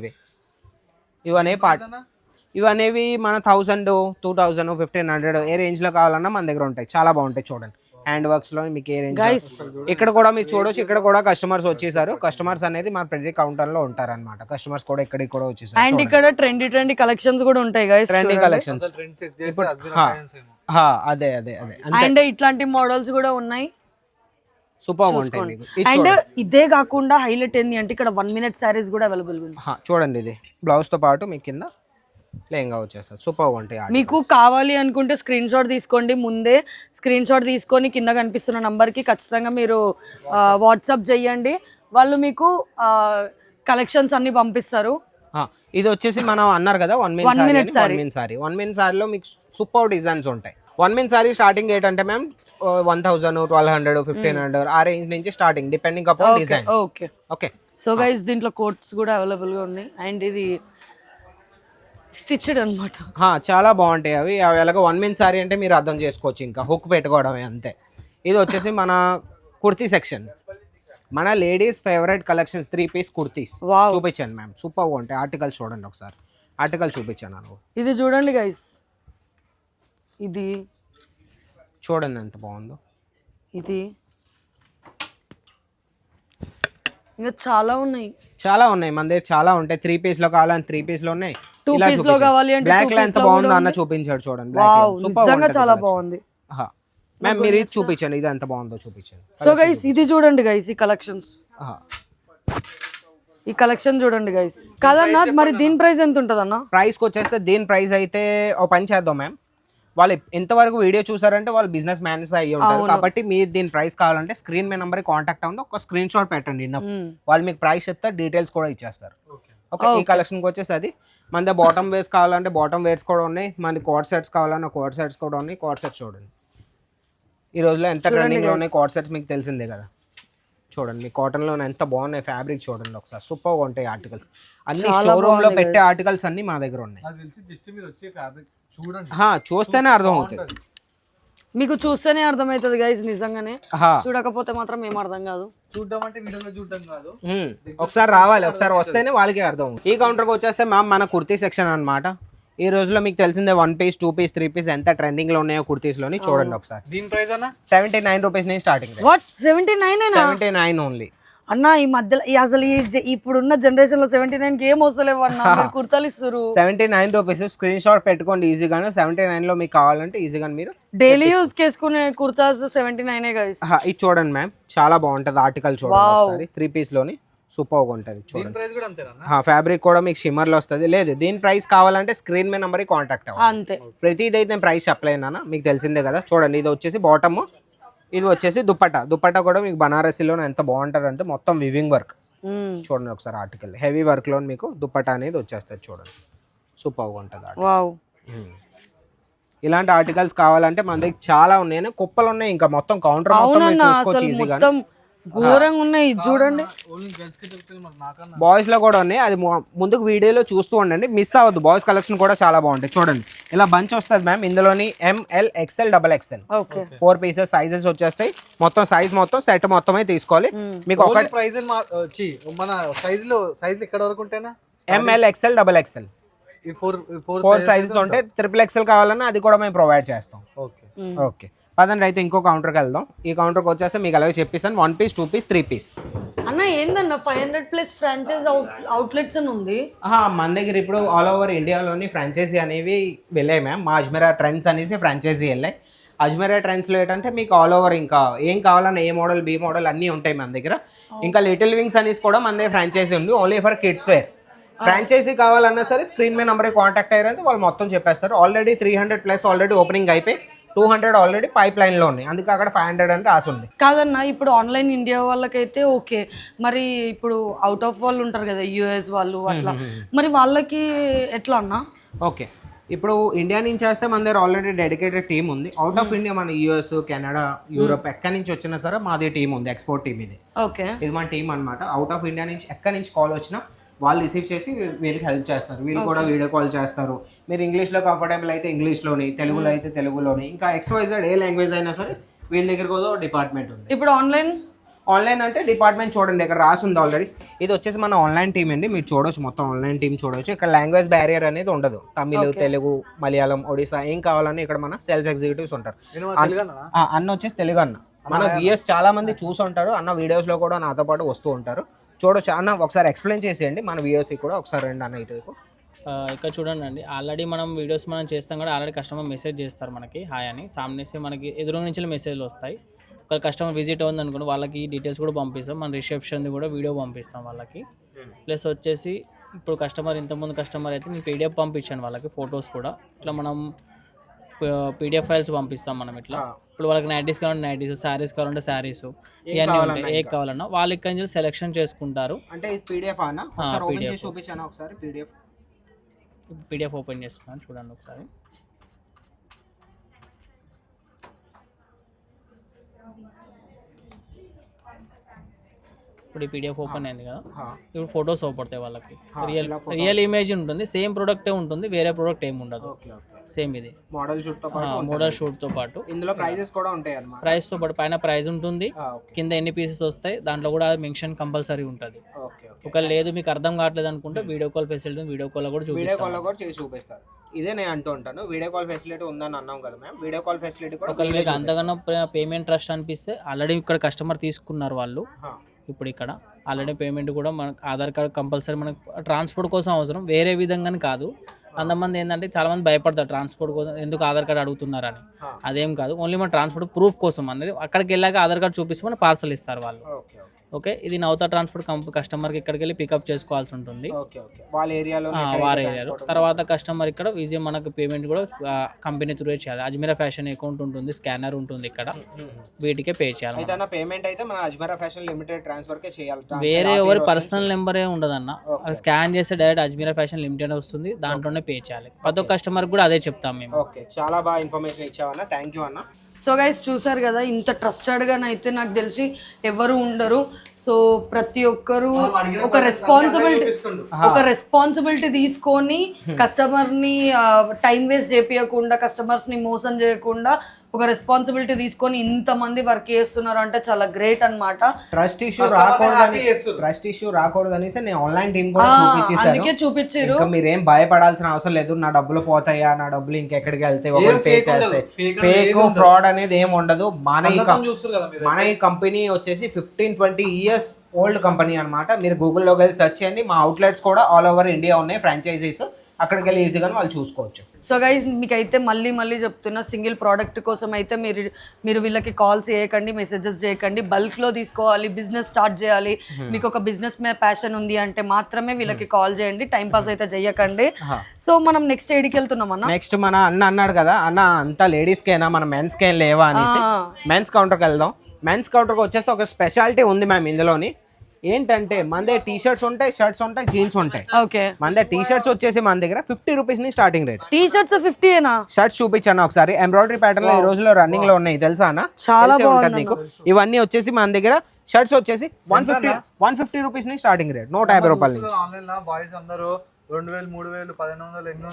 ఇవనేవి మన 1000 2000 1500 ఏ రేంజ్ లో కావాలన్నా మన దగ్గర ఉంటాయి. చాలా బాగుంటాయి చూడండి. హ్యాండ్ వర్క్స్ లో మీకు ఏ రేంజ్. ఇక్కడ కూడా మీరు చూడొచ్చు, ఇక్కడ కూడా కస్టమర్స్ వచ్చేసారు. కస్టమర్స్ అనేది మన ప్రతి కౌంటర్ లో ఉంటారన్నమాట. కస్టమర్స్ కూడా ఇక్కడికి కూడా వచ్చేసారు. అండ్ ఇక్కడ ట్రెండీ కలెక్షన్స్ కూడా ఉంటాయి గైస్, ట్రెండీ కలెక్షన్స్. అదే అదే అదే అండ్ ఇట్లాంటి మోడల్స్ కూడా ఉన్నాయి, సూపర్ ఉంటాయి మీకు. అండ్ ఇదే కాకుండా హైలైట్ ఏంది అంటే ఇక్కడ 1 minute సారీస్ కూడా అవైలబుల్ ఉంది. చూడండి, ఇది బ్లౌజ్ తో పాటు మీకు కింద లేంగా వచ్చేస్తారు. సూపర్ ఉంటాయి. మీకు కావాలి అనుకుంటే స్క్రీన్ షాట్ తీసుకోండి, ముందే స్క్రీన్ షాట్ తీసుకొని కింద కనిపిస్తున్న నంబర్కి ఖచ్చితంగా మీరు వాట్సాప్ చేయండి, వాళ్ళు మీకు కలెక్షన్స్ అన్ని పంపిస్తారు. ఇది వచ్చేసి మనం అన్నారు కదా 1 minute సారీ. 1 minute సారీలో మీకు సూపర్ డిజైన్స్ ఉంటాయి. 1 minute సారీ స్టార్టింగ్ రేట్ అంటే మ్యామ్ 1000, 1200, 1500 ఆ రేంజ్ నుంచి starting, depending upon design. Okay okay. So guys దీంట్లో కోట్స్ కూడా అవైలబుల్ గా ఉన్నాయి. అండ్ ఇది స్టిచ్డ్ అన్నమాట. చాలా బాగుంటాయి అవి. అవి ఎలాగో 1 minute సారీ అంటే మీరు అర్థం చేసుకోవచ్చు, ఇంకా హుక్ పెట్టుకోవడమే అంతే. ఇది వచ్చేసి మన కుర్తీ సెక్షన్, మన ladies favourite collections 3 piece kurtis చూపించాను మ్యామ్. సూపర్ ఉంటాయి. ఆర్టికల్స్ చూడండి ఒకసారి, ఆర్టికల్ చూపించాను. ఇది చూడండి గైస్, ఇది చూడండి ఎంత బాగుందో. ఇది ఇంకా చాలా ఉన్నాయి మన దగ్గర, చాలా ఉంటాయి. 3 piece లో కావాలని 3 piece లో ఉన్నాయి, 2 piece లో కావాలి అంటే బ్లాక్ లో ఎంత బాగుందో అన్న చూపించాడు చూడండి. నిజంగా చాలా బాగుంది మ్యామ్. మీరు ఇది చూపించండి, ఇది ఎంత బాగుందో చూపించండి. సో గైస్ ఇది చూడండి గైస్, ఈ కలెక్షన్స్, ఈ కలెక్షన్ చూడండి గైస్. కాదన్నా మరి దీని ప్రైస్ ఎంత ఉంటుంది అన్న? ప్రైస్కి వచ్చేస్తే దీని ప్రైస్ అయితే ఒక పని చేద్దాం మ్యామ్, వాళ్ళు ఎంతవరకు వీడియో చూసారంటే వాళ్ళు బిజినెస్ మ్యాన్స్ అయ్యి ఉంటారు కాబట్టి మీరు దీని ప్రైస్ కావాలంటే స్క్రీన్ మీద నెంబర్ కాంటాక్ట్ అవ్వండి, ఒక స్క్రీన్ షాట్ పెట్టండి, వాళ్ళు మీకు ప్రైస్ చెప్తారు, డీటెయిల్స్ కూడా ఇచ్చేస్తారు. ఓకే. ఈ కలెక్షన్కి వచ్చేసి అది మన బాటమ్ వేర్స్ కావాలంటే బాటమ్ వేర్స్ కూడా ఉన్నాయి, మన కోట్ సెట్స్ కావాలన్నా కోట్ సెట్స్ కూడా ఉన్నాయి. కోట్ సెట్స్ చూడండి, ఈ రోజులో ఎంత ట్రెండింగ్లో ఉన్నాయి కోట్ సెట్స్, మీకు తెలిసిందే కదా. చూడండి మీ కాటన్లో ఎంత బాగున్నాయి, ఫ్యాబ్రిక్ చూడండి ఒకసారి, సూపర్గా ఉంటాయి ఆర్టికల్స్ అన్ని. షోరూమ్లో పెట్టే ఆర్టికల్స్ అన్ని మా దగ్గర ఉన్నాయి. చూస్తేనే అర్థం అవుతుంది, మీకు చూస్తేనే అర్థమవుతుంది గైస్, నిజంగానే. చూడకపోతే మాత్రం ఏం అర్థం కాదు. చూడడం అంటే వీడియోలో చూడడం కాదు, ఒకసారి రావాలి, ఒకసారి వస్తేనే వాళ్ళకి అర్థం. ఈ కౌంటర్కి వచ్చేస్తే మ్యామ్ మన కుర్తీ సెక్షన్ అన్నమాట. ఈ రోజులో మీకు తెలిసిందే 1 piece, 2 piece, 3 piece ఎంత ట్రెండింగ్ లో ఉన్నాయో కుర్తీస్ లోని. చూడండి ఒకసారి. దీని ప్రైస్ అన్న 79 రూపీస్ నుంచి స్టార్టింగ్. వాట్ 79 ఓన్లీ అన్న? ఈ మధ్యలో అసలు ఇప్పుడున్న జనరేషన్ లో 79 కి ఏం వస్తలేవు అన్న, మీరు కుర్తాలు ఇస్తారు. 79 రూపీస్, స్క్రీన్ షాట్ పెట్టుకోండి ఈజీగానే. 79 లో మీకు కావాలంటే ఈజీగా మీరు డైలీ యూజ్ చేసుకునే కుర్తాస్ 79 గైస్. ఇది చూడండి మ్యామ్, చాలా బాగుంటది ఆర్టికల్. చూడండి ఒకసారి, 3 piece లోని సూపర్గా ఉంటుంది. చూడండి ఫ్యాబ్రిక్ కూడా మీకు షిమ్మర్ లో వస్తుంది. లేదు దీని ప్రైస్ కావాలంటే స్క్రీన్ మీద నెంబర్ కాంటాక్ట్ అవ్వండి అంతే. ప్రతిదీ అయితే ప్రైస్ చెప్పలేనా, మీకు తెలిసిందే కదా. చూడండి ఇది వచ్చేసి బాటమ్, ఇది వచ్చేసి దుప్పట్టా కూడా మీకు బనారసీలో ఎంత బాగుంటుంది అంటే మొత్తం వివింగ్ వర్క్. చూడండి ఒకసారి ఆర్టికల్, హెవీ వర్క్ లో మీకు దుప్పట్టా అనేది వచ్చేస్తుంది. చూడండి సూపర్గా ఉంటుంది. ఇలాంటి ఆర్టికల్స్ కావాలంటే మన దగ్గర చాలా ఉన్నాయి, కుప్పలు ఉన్నాయి, ఇంకా మొత్తం కౌంటర్ మొత్తం చూసుకోవచ్చు ఈజీగా. ఘోరంగా ఉన్నాయి చూడండి. బాయ్స్ లో కూడా ఉన్నాయి, అది ముందుకు వీడియోలో చూస్తూ ఉండండి, మిస్ అవ్వద్దు. బాయ్స్ కలెక్షన్ కూడా చాలా బాగుంటాయి. చూడండి ఇలా బంచ్ వస్తుంది మ్యామ్, ఇందులోని ML, XL, XXL 4 pieces sizes వచ్చేస్తాయి. మొత్తం సైజ్ మొత్తం సెట్ మొత్తమే తీసుకోవాలి. మీకు ఒక ప్రైస్ మన సైజ్ ఇక్కడ వరకు ఉంటాయినా? ML, XL, XXL 4 సైజెస్ ఉంటాయి. XXL కావాలన్నా అది కూడా మేము ప్రొవైడ్ చేస్తాం. ఓకే పదండి అయితే ఇంకో కౌంటర్కి వెళ్దాం. ఈ కౌంటర్కి వచ్చేస్తే మీకు అలాగే చెప్పిస్తాను 1 piece, 2 piece, 3 piece. అన్న ఏందన్న 500+ ఫ్రాంచైజ్ అవుట్లెట్స్ అని ఉంది. మన దగ్గర ఇప్పుడు ఆల్ ఓవర్ ఇండియాలోని ఫ్రాంచైజీ అనేవి వెళ్ళాయి మ్యామ్. మా అజ్మీరా ట్రెండ్స్ అనేసి ఫ్రాంచైజీ వెళ్ళాయి. అజ్మీరా ట్రెండ్స్లో ఏంటంటే మీకు ఆల్ ఓవర్ ఇంకా ఏం కావాలన్నా ఏ మోడల్, బి మోడల్ అన్నీ ఉంటాయి మన దగ్గర. ఇంకా లిటిల్ వింగ్స్ అనేసి కూడా మన దగ్గర ఫ్రాంచైజీ ఉంది, only for kids wear. Franchisee కావాలన్నా సరే స్క్రీన్ మీద నెంబర్ కాంటాక్ట్ అయ్యారంటే వాళ్ళు మొత్తం చెప్పేస్తారు. ఆల్రెడీ 300+ ఆల్రెడీ ఓపెనింగ్ అయిపోయి 200 ఆల్రెడీ పైప్ లైన్ లో ఉన్నాయి, అందుకే అక్కడ 500 అంటే ఆశ ఉంది. కాదన్నా ఇప్పుడు ఆన్లైన్ ఇండియా వాళ్ళకైతే ఓకే, మరి ఇప్పుడు అవుట్ ఆఫ్ వాళ్ళు ఉంటారు కదా US వాళ్ళు అట్లా, మరి వాళ్ళకి ఎట్లా అన్నా? ఓకే ఇప్పుడు ఇండియా నుంచి చేస్తే మన దగ్గర ఆల్రెడీ డెడికేటెడ్ టీమ్ ఉంది. అవుట్ ఆఫ్ ఇండియా మన US, కెనడా, యూరోప్ ఎక్కడి నుంచి వచ్చినా సరే మాది టీం ఉంది, ఎక్స్పోర్ట్ టీమ్ ఇది. ఓకే ఇది మన టీం అనమాట. అవుట్ ఆఫ్ ఇండియా నుంచి ఎక్కడి నుంచి కాల్ వచ్చినా వాళ్ళు రిసీవ్ చేసి వీళ్ళకి హెల్ప్ చేస్తారు. వీళ్ళు కూడా వీడియో కాల్ చేస్తారు. మీరు ఇంగ్లీష్లో కంఫర్టబుల్ అయితే ఇంగ్లీష్లోని, తెలుగులో అయితే తెలుగులోని, ఇంకా XYZ ఏ లాంగ్వేజ్ అయినా సరే వీళ్ళ దగ్గర కూడా డిపార్ట్మెంట్ ఉంది. ఇప్పుడు ఆన్లైన్ అంటే డిపార్ట్మెంట్ చూడండి ఇక్కడ రాసి ఉంది ఆల్రెడీ. ఇది వచ్చేసి మన ఆన్లైన్ టీమ్ అండి, మీరు చూడొచ్చు మొత్తం ఆన్లైన్ టీమ్ చూడొచ్చు. ఇక్కడ లాంగ్వేజ్ బ్యారియర్ అనేది ఉండదు, తమిళ్ తెలుగు మలయాళం ఒడిశా ఏం కావాలని ఇక్కడ మన సేల్స్ ఎగ్జిక్యూటివ్స్ ఉంటారు. అన్న వచ్చేసి తెలుగు అన్న, మన వ్యూయర్స్ చాలా మంది చూసి ఉంటారు అన్న, వీడియోస్ లో కూడా నాతో పాటు వస్తూ ఉంటారు. చూడొచ్చు అన్న, ఒకసారి ఎక్స్ప్లెయిన్ చేసేయండి మన వ్యూయర్స్ కూడా ఒకసారి రండి అన్న ఇటువైపు. ఇక్కడ చూడండి అండి, ఆల్రెడీ మనం వీడియోస్ మనం చేస్తాం కూడా, ఆల్రెడీ కస్టమర్ మెసేజ్ చేస్తారు మనకి హాయ్ అని, సామ్నేసి మనకి ఎదురు నుంచి మెసేజ్లు వస్తాయి. ఒక కస్టమర్ విజిట్ అవుతుంది అనుకోండి, వాళ్ళకి డీటెయిల్స్ కూడా పంపిస్తాం, మన రిసెప్షన్ది కూడా వీడియో పంపిస్తాం వాళ్ళకి. ప్లస్ వచ్చేసి ఇప్పుడు కస్టమర్ ఇంతకుముందు కస్టమర్ అయితే నేను పీడిఎఫ్ పంపించాను వాళ్ళకి, ఫొటోస్ కూడా ఇట్లా మనం పీడిఎఫ్ ఫైల్స్ పంపిస్తాం మనం ఇట్లా. ఇప్పుడు వాళ్ళకి నైటీస్ కావాలంటే నైటీస్, శారీస్ కావాలంటే శారీస్, ఇవన్నీ ఉంటాయి. ఏ కావాలన్నా వాళ్ళు ఇక్కడ నుంచి సెలెక్షన్ చేసుకుంటారు. అంటే పీడిఎఫ్ అన్న ఒకసారి ఓపెన్ చేసి చూపించాను, ఒకసారి పీడిఎఫ్ ఓపెన్ చేసుకున్నాను చూడండి ఒకసారి. ఇప్పుడు ఈ పీడిఎఫ్ ఓపెన్ అయింది కదా, ఇప్పుడు ఫొటోస్ అవుపడతాయి వాళ్ళకి. రియల్ ఇమేజ్ ఉంటుంది, సేమ్ ప్రోడక్టే ఉంటుంది, వేరే ప్రోడక్ట్ ఏమి ఉండదు, సేమ్ ఇది మోడల్ షూట్ తో పాటు. ఇందులో ప్రైజెస్ కూడా ఉంటాయి అన్నమాట. ప్రైస్ తో పాటు పైన ప్రైస్ ఉంటుంది, కింద ఎన్ని పీసెస్ వస్తాయి దాంట్లో కూడా మెన్షన్ కంపల్సరీ ఉంటుంది. ఒకవేళ లేదు మీకు అర్థం కావట్లేదు అనుకుంటే video call facility, video call కూడా చూపిస్తారు. ఇదే నేను అంటూ ఉంటాను, వీడియో కాల్ ఫెసిలిటీ ఉందని అన్నాం కదా మ్యామ్, వీడియో కాల్ ఫెసిలిటీ కూడా. ఒకవేళ మీకు అంతకన్నా పేమెంట్ ట్రస్ట్ అనిపిస్తే, ఆల్రెడీ ఇక్కడ కస్టమర్ తీసుకున్నారు వాళ్ళు, ఇప్పుడు ఇక్కడ ఆల్రెడీ పేమెంట్ కూడా మనకు ఆధార్ కార్డ్ కంపల్సరీ మనకు ట్రాన్స్పోర్ట్ కోసం అవసరం, వేరే విధంగానే కాదు. అంతమంది ఏంటంటే చాలా మంది భయపడతారు ట్రాన్స్పోర్ట్ కోసం, ఎందుకు ఆధార్ కార్డ్ అడుగుతున్నారని. అదేం కాదు, ఓన్లీ మన ట్రాన్స్పోర్ట్ ప్రూఫ్ కోసం అనేది. అక్కడికి వెళ్ళాక ఆధార్ కార్డ్ చూపిస్తే మన పార్సల్ ఇస్తారు వాళ్ళు. ఓకే, ఇది నవతా ట్రాన్స్పోర్ట్ కస్టమర్కి ఇక్కడికి వెళ్ళి పికప్ చేసుకోవాల్సి ఉంటుంది వాళ్ళ ఏరియాలో. తర్వాత కస్టమర్ ఇక్కడ ఈజీ మనకు పేమెంట్ కూడా కంపెనీ త్రూ చేయాలి. అజ్మీరా ఫ్యాషన్ అకౌంట్ ఉంటుంది, స్కానర్ ఉంటుంది ఇక్కడ, వీటికే పే చేయాలి. వేరే ఎవరి పర్సనల్ నెంబరే ఉండదన్న, స్కాన్ చేస్తే డైరెక్ట్ అజ్మీరా ఫ్యాషన్ లిమిటెడ్ వస్తుంది, దాంట్లోనే పే చేయాలి. ప్రతి ఒక్క కస్టమర్ కూడా అదే చెప్తాం మేము. చాలా బాగా ఇన్ఫర్మేషన్ ఇచ్చావన్నా, థ్యాంక్ యూ అన్న. సో గైస్ చూసారు కదా, ఇంత ట్రస్టెడ్గానైతే నాకు తెలిసి ఎవరు ఉండరు. సో ప్రతి ఒక్కరు ఒక రెస్పాన్సిబిలిటీ తీసుకొని కస్టమర్ని టైం వేస్ట్ చేపియకుండా, కస్టమర్స్ని మోసం చేయకుండా ఒక రెస్పాన్సిబిలిటీ తీసుకొని ఇంతమంది వర్క్ చేస్తున్నారు అంటే చాలా గ్రేట్ అన్నమాట. ట్రస్ట్ ఇష్యూ రాకూడదని నేను ఆన్లైన్ టీమ్ కూడా అందుకే చూపించారు. మీరేం భయపడాల్సిన అవసరం లేదు, నా డబ్బులు పోతాయా, నా డబ్బులు ఇంకెక్కడికి వెళ్తే పే చేస్తే, ఫేక్ ఫ్రాడ్ అనేది ఏం ఉండదు. మన ఈ కంపెనీ వచ్చేసి 15-20 years ఓల్డ్ కంపెనీ అన్నమాట. మీరు గూగుల్లోకి వెళ్ళి సెర్చ్ చేయండి, మా అవుట్లెట్స్ కూడా ఆల్ ఓవర్ ఇండియా ఉన్నాయి, ఫ్రాంచైజీస్, అక్కడికి వెళ్ళి ఈజీగా వాళ్ళు చూసుకోవచ్చు. సో గైజ్ మీకైతే మళ్ళీ చెప్తున్నా, సింగిల్ ప్రోడక్ట్ కోసం అయితే మీరు వీళ్ళకి కాల్స్ చేయకండి, మెసేజెస్ చేయకండి. బల్క్లో తీసుకోవాలి, బిజినెస్ స్టార్ట్ చేయాలి, మీకు ఒక బిజినెస్ మీద ప్యాషన్ ఉంది అంటే మాత్రమే వీళ్ళకి కాల్ చేయండి, టైం పాస్ అయితే చెయ్యకండి. సో మనం నెక్స్ట్ ఏడికి వెళ్తున్నాం అన్న. నెక్స్ట్ మన అన్నాడు కదా అన్న, అంతా లేడీస్కేనా, మన మెన్స్కి ఏం లేవా అనేసి మెన్స్ కౌంటర్కి వెళ్దాం. మెన్స్ కౌంటర్కి వచ్చేస్తే ఒక స్పెషాలిటీ ఉంది మ్యామ్ ఇందులోని. ఏంటంటే మన దగ్గర టీ షర్ట్స్ ఉంటాయి, షర్ట్స్ ఉంటాయి, జీన్స్ ఉంటాయి. ఓకే, మన దగ్గర టీ షర్ట్స్ వచ్చేసి మన దగ్గర 50 రూపీస్ ని starting rate. T shirts 50 shirts చూపించాను ఒకసారి, ఎంబ్రాయిడరీ ప్యాటర్న్ ఈ రోజులో రన్నింగ్ లో ఉన్నాయి తెలుసా అన్న, చాలా బాగుంది నీకు. ఇవన్నీ వచ్చేసి మన దగ్గర షర్ట్స్ వచ్చేసి 150 రూపీస్ ని స్టార్టింగ్ రేట్, 150 రూపాయల నుంచి.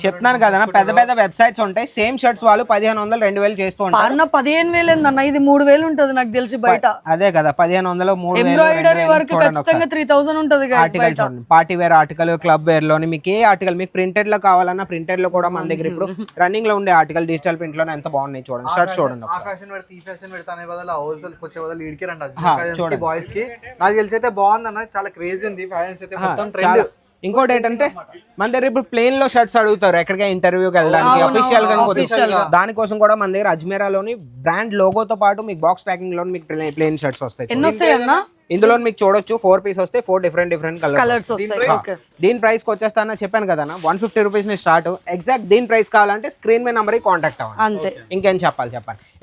చెప్తున్నాను కదా, పెద్ద పెద్ద వెబ్సైట్స్ ఉంటాయి, సేమ్ షర్ట్స్ వాళ్ళు 1500, 2000 చేస్తూ ఉంటారు. 15,000 ఏందన్న, ఇది 3000 ఉంటది నాకు తెలిసి బయట. అదే కదా, 1500, 3000. ఎంబ్రాయిడరీ వర్క్ ఖచ్చితంగా 3000 ఉంటది. ఆర్టికల్ చూడండి, party wear article, club wear లోని మీకు ఏ ఆర్టికల్ మీకు ప్రింటెడ్ లో కావాలన్నా ప్రింటెడ్ లో కూడా మన దగ్గర ఇప్పుడు రన్నింగ్ లో ఉండే ఆర్టికల్ డిజిటల్ ప్రింట్ లో ఎంత బాగున్నాయి చూడండి. షర్ట్స్ చూడండి, బాయ్స్ కి నాకు తెలిసి అయితే బాగుందన్న, చాలా క్రేజీ ఉంది. ఫ్యాన్స్ అయితే మొత్తం ట్రెండ్. ఇంకోటి ఏంటంటే మన దగ్గర ఇప్పుడు ప్లేన్ లో షర్ట్స్ అడుగుతారు ఎక్కడికి ఇంటర్వ్యూకి వెళ్ళడానికి, అఫీషియల్ గా. దానికోసం కూడా మన దగ్గర అజ్మీరాలోని బ్రాండ్ లోగోతో పాటు మీకు బాక్స్ ప్యాకింగ్ లో మీకు ప్లేన్ షర్ట్స్ వస్తాయి. ఇందులో మీకు చూడొచ్చు 4 పీస్ వస్తాయి, 4 డిఫరెంట్ కలర్స్. దీని ప్రైస్ కి వచ్చేస్తానని చెప్పాను కదా 150 రూపీస్ ని స్టార్ట్. ఎగ్జాక్ట్ దీని ప్రైస్ కావాలంటే స్క్రీన్ మీద నంబర్ కాంటాక్ట్ అవ్వండి, ఇంకేం చెప్పాలి.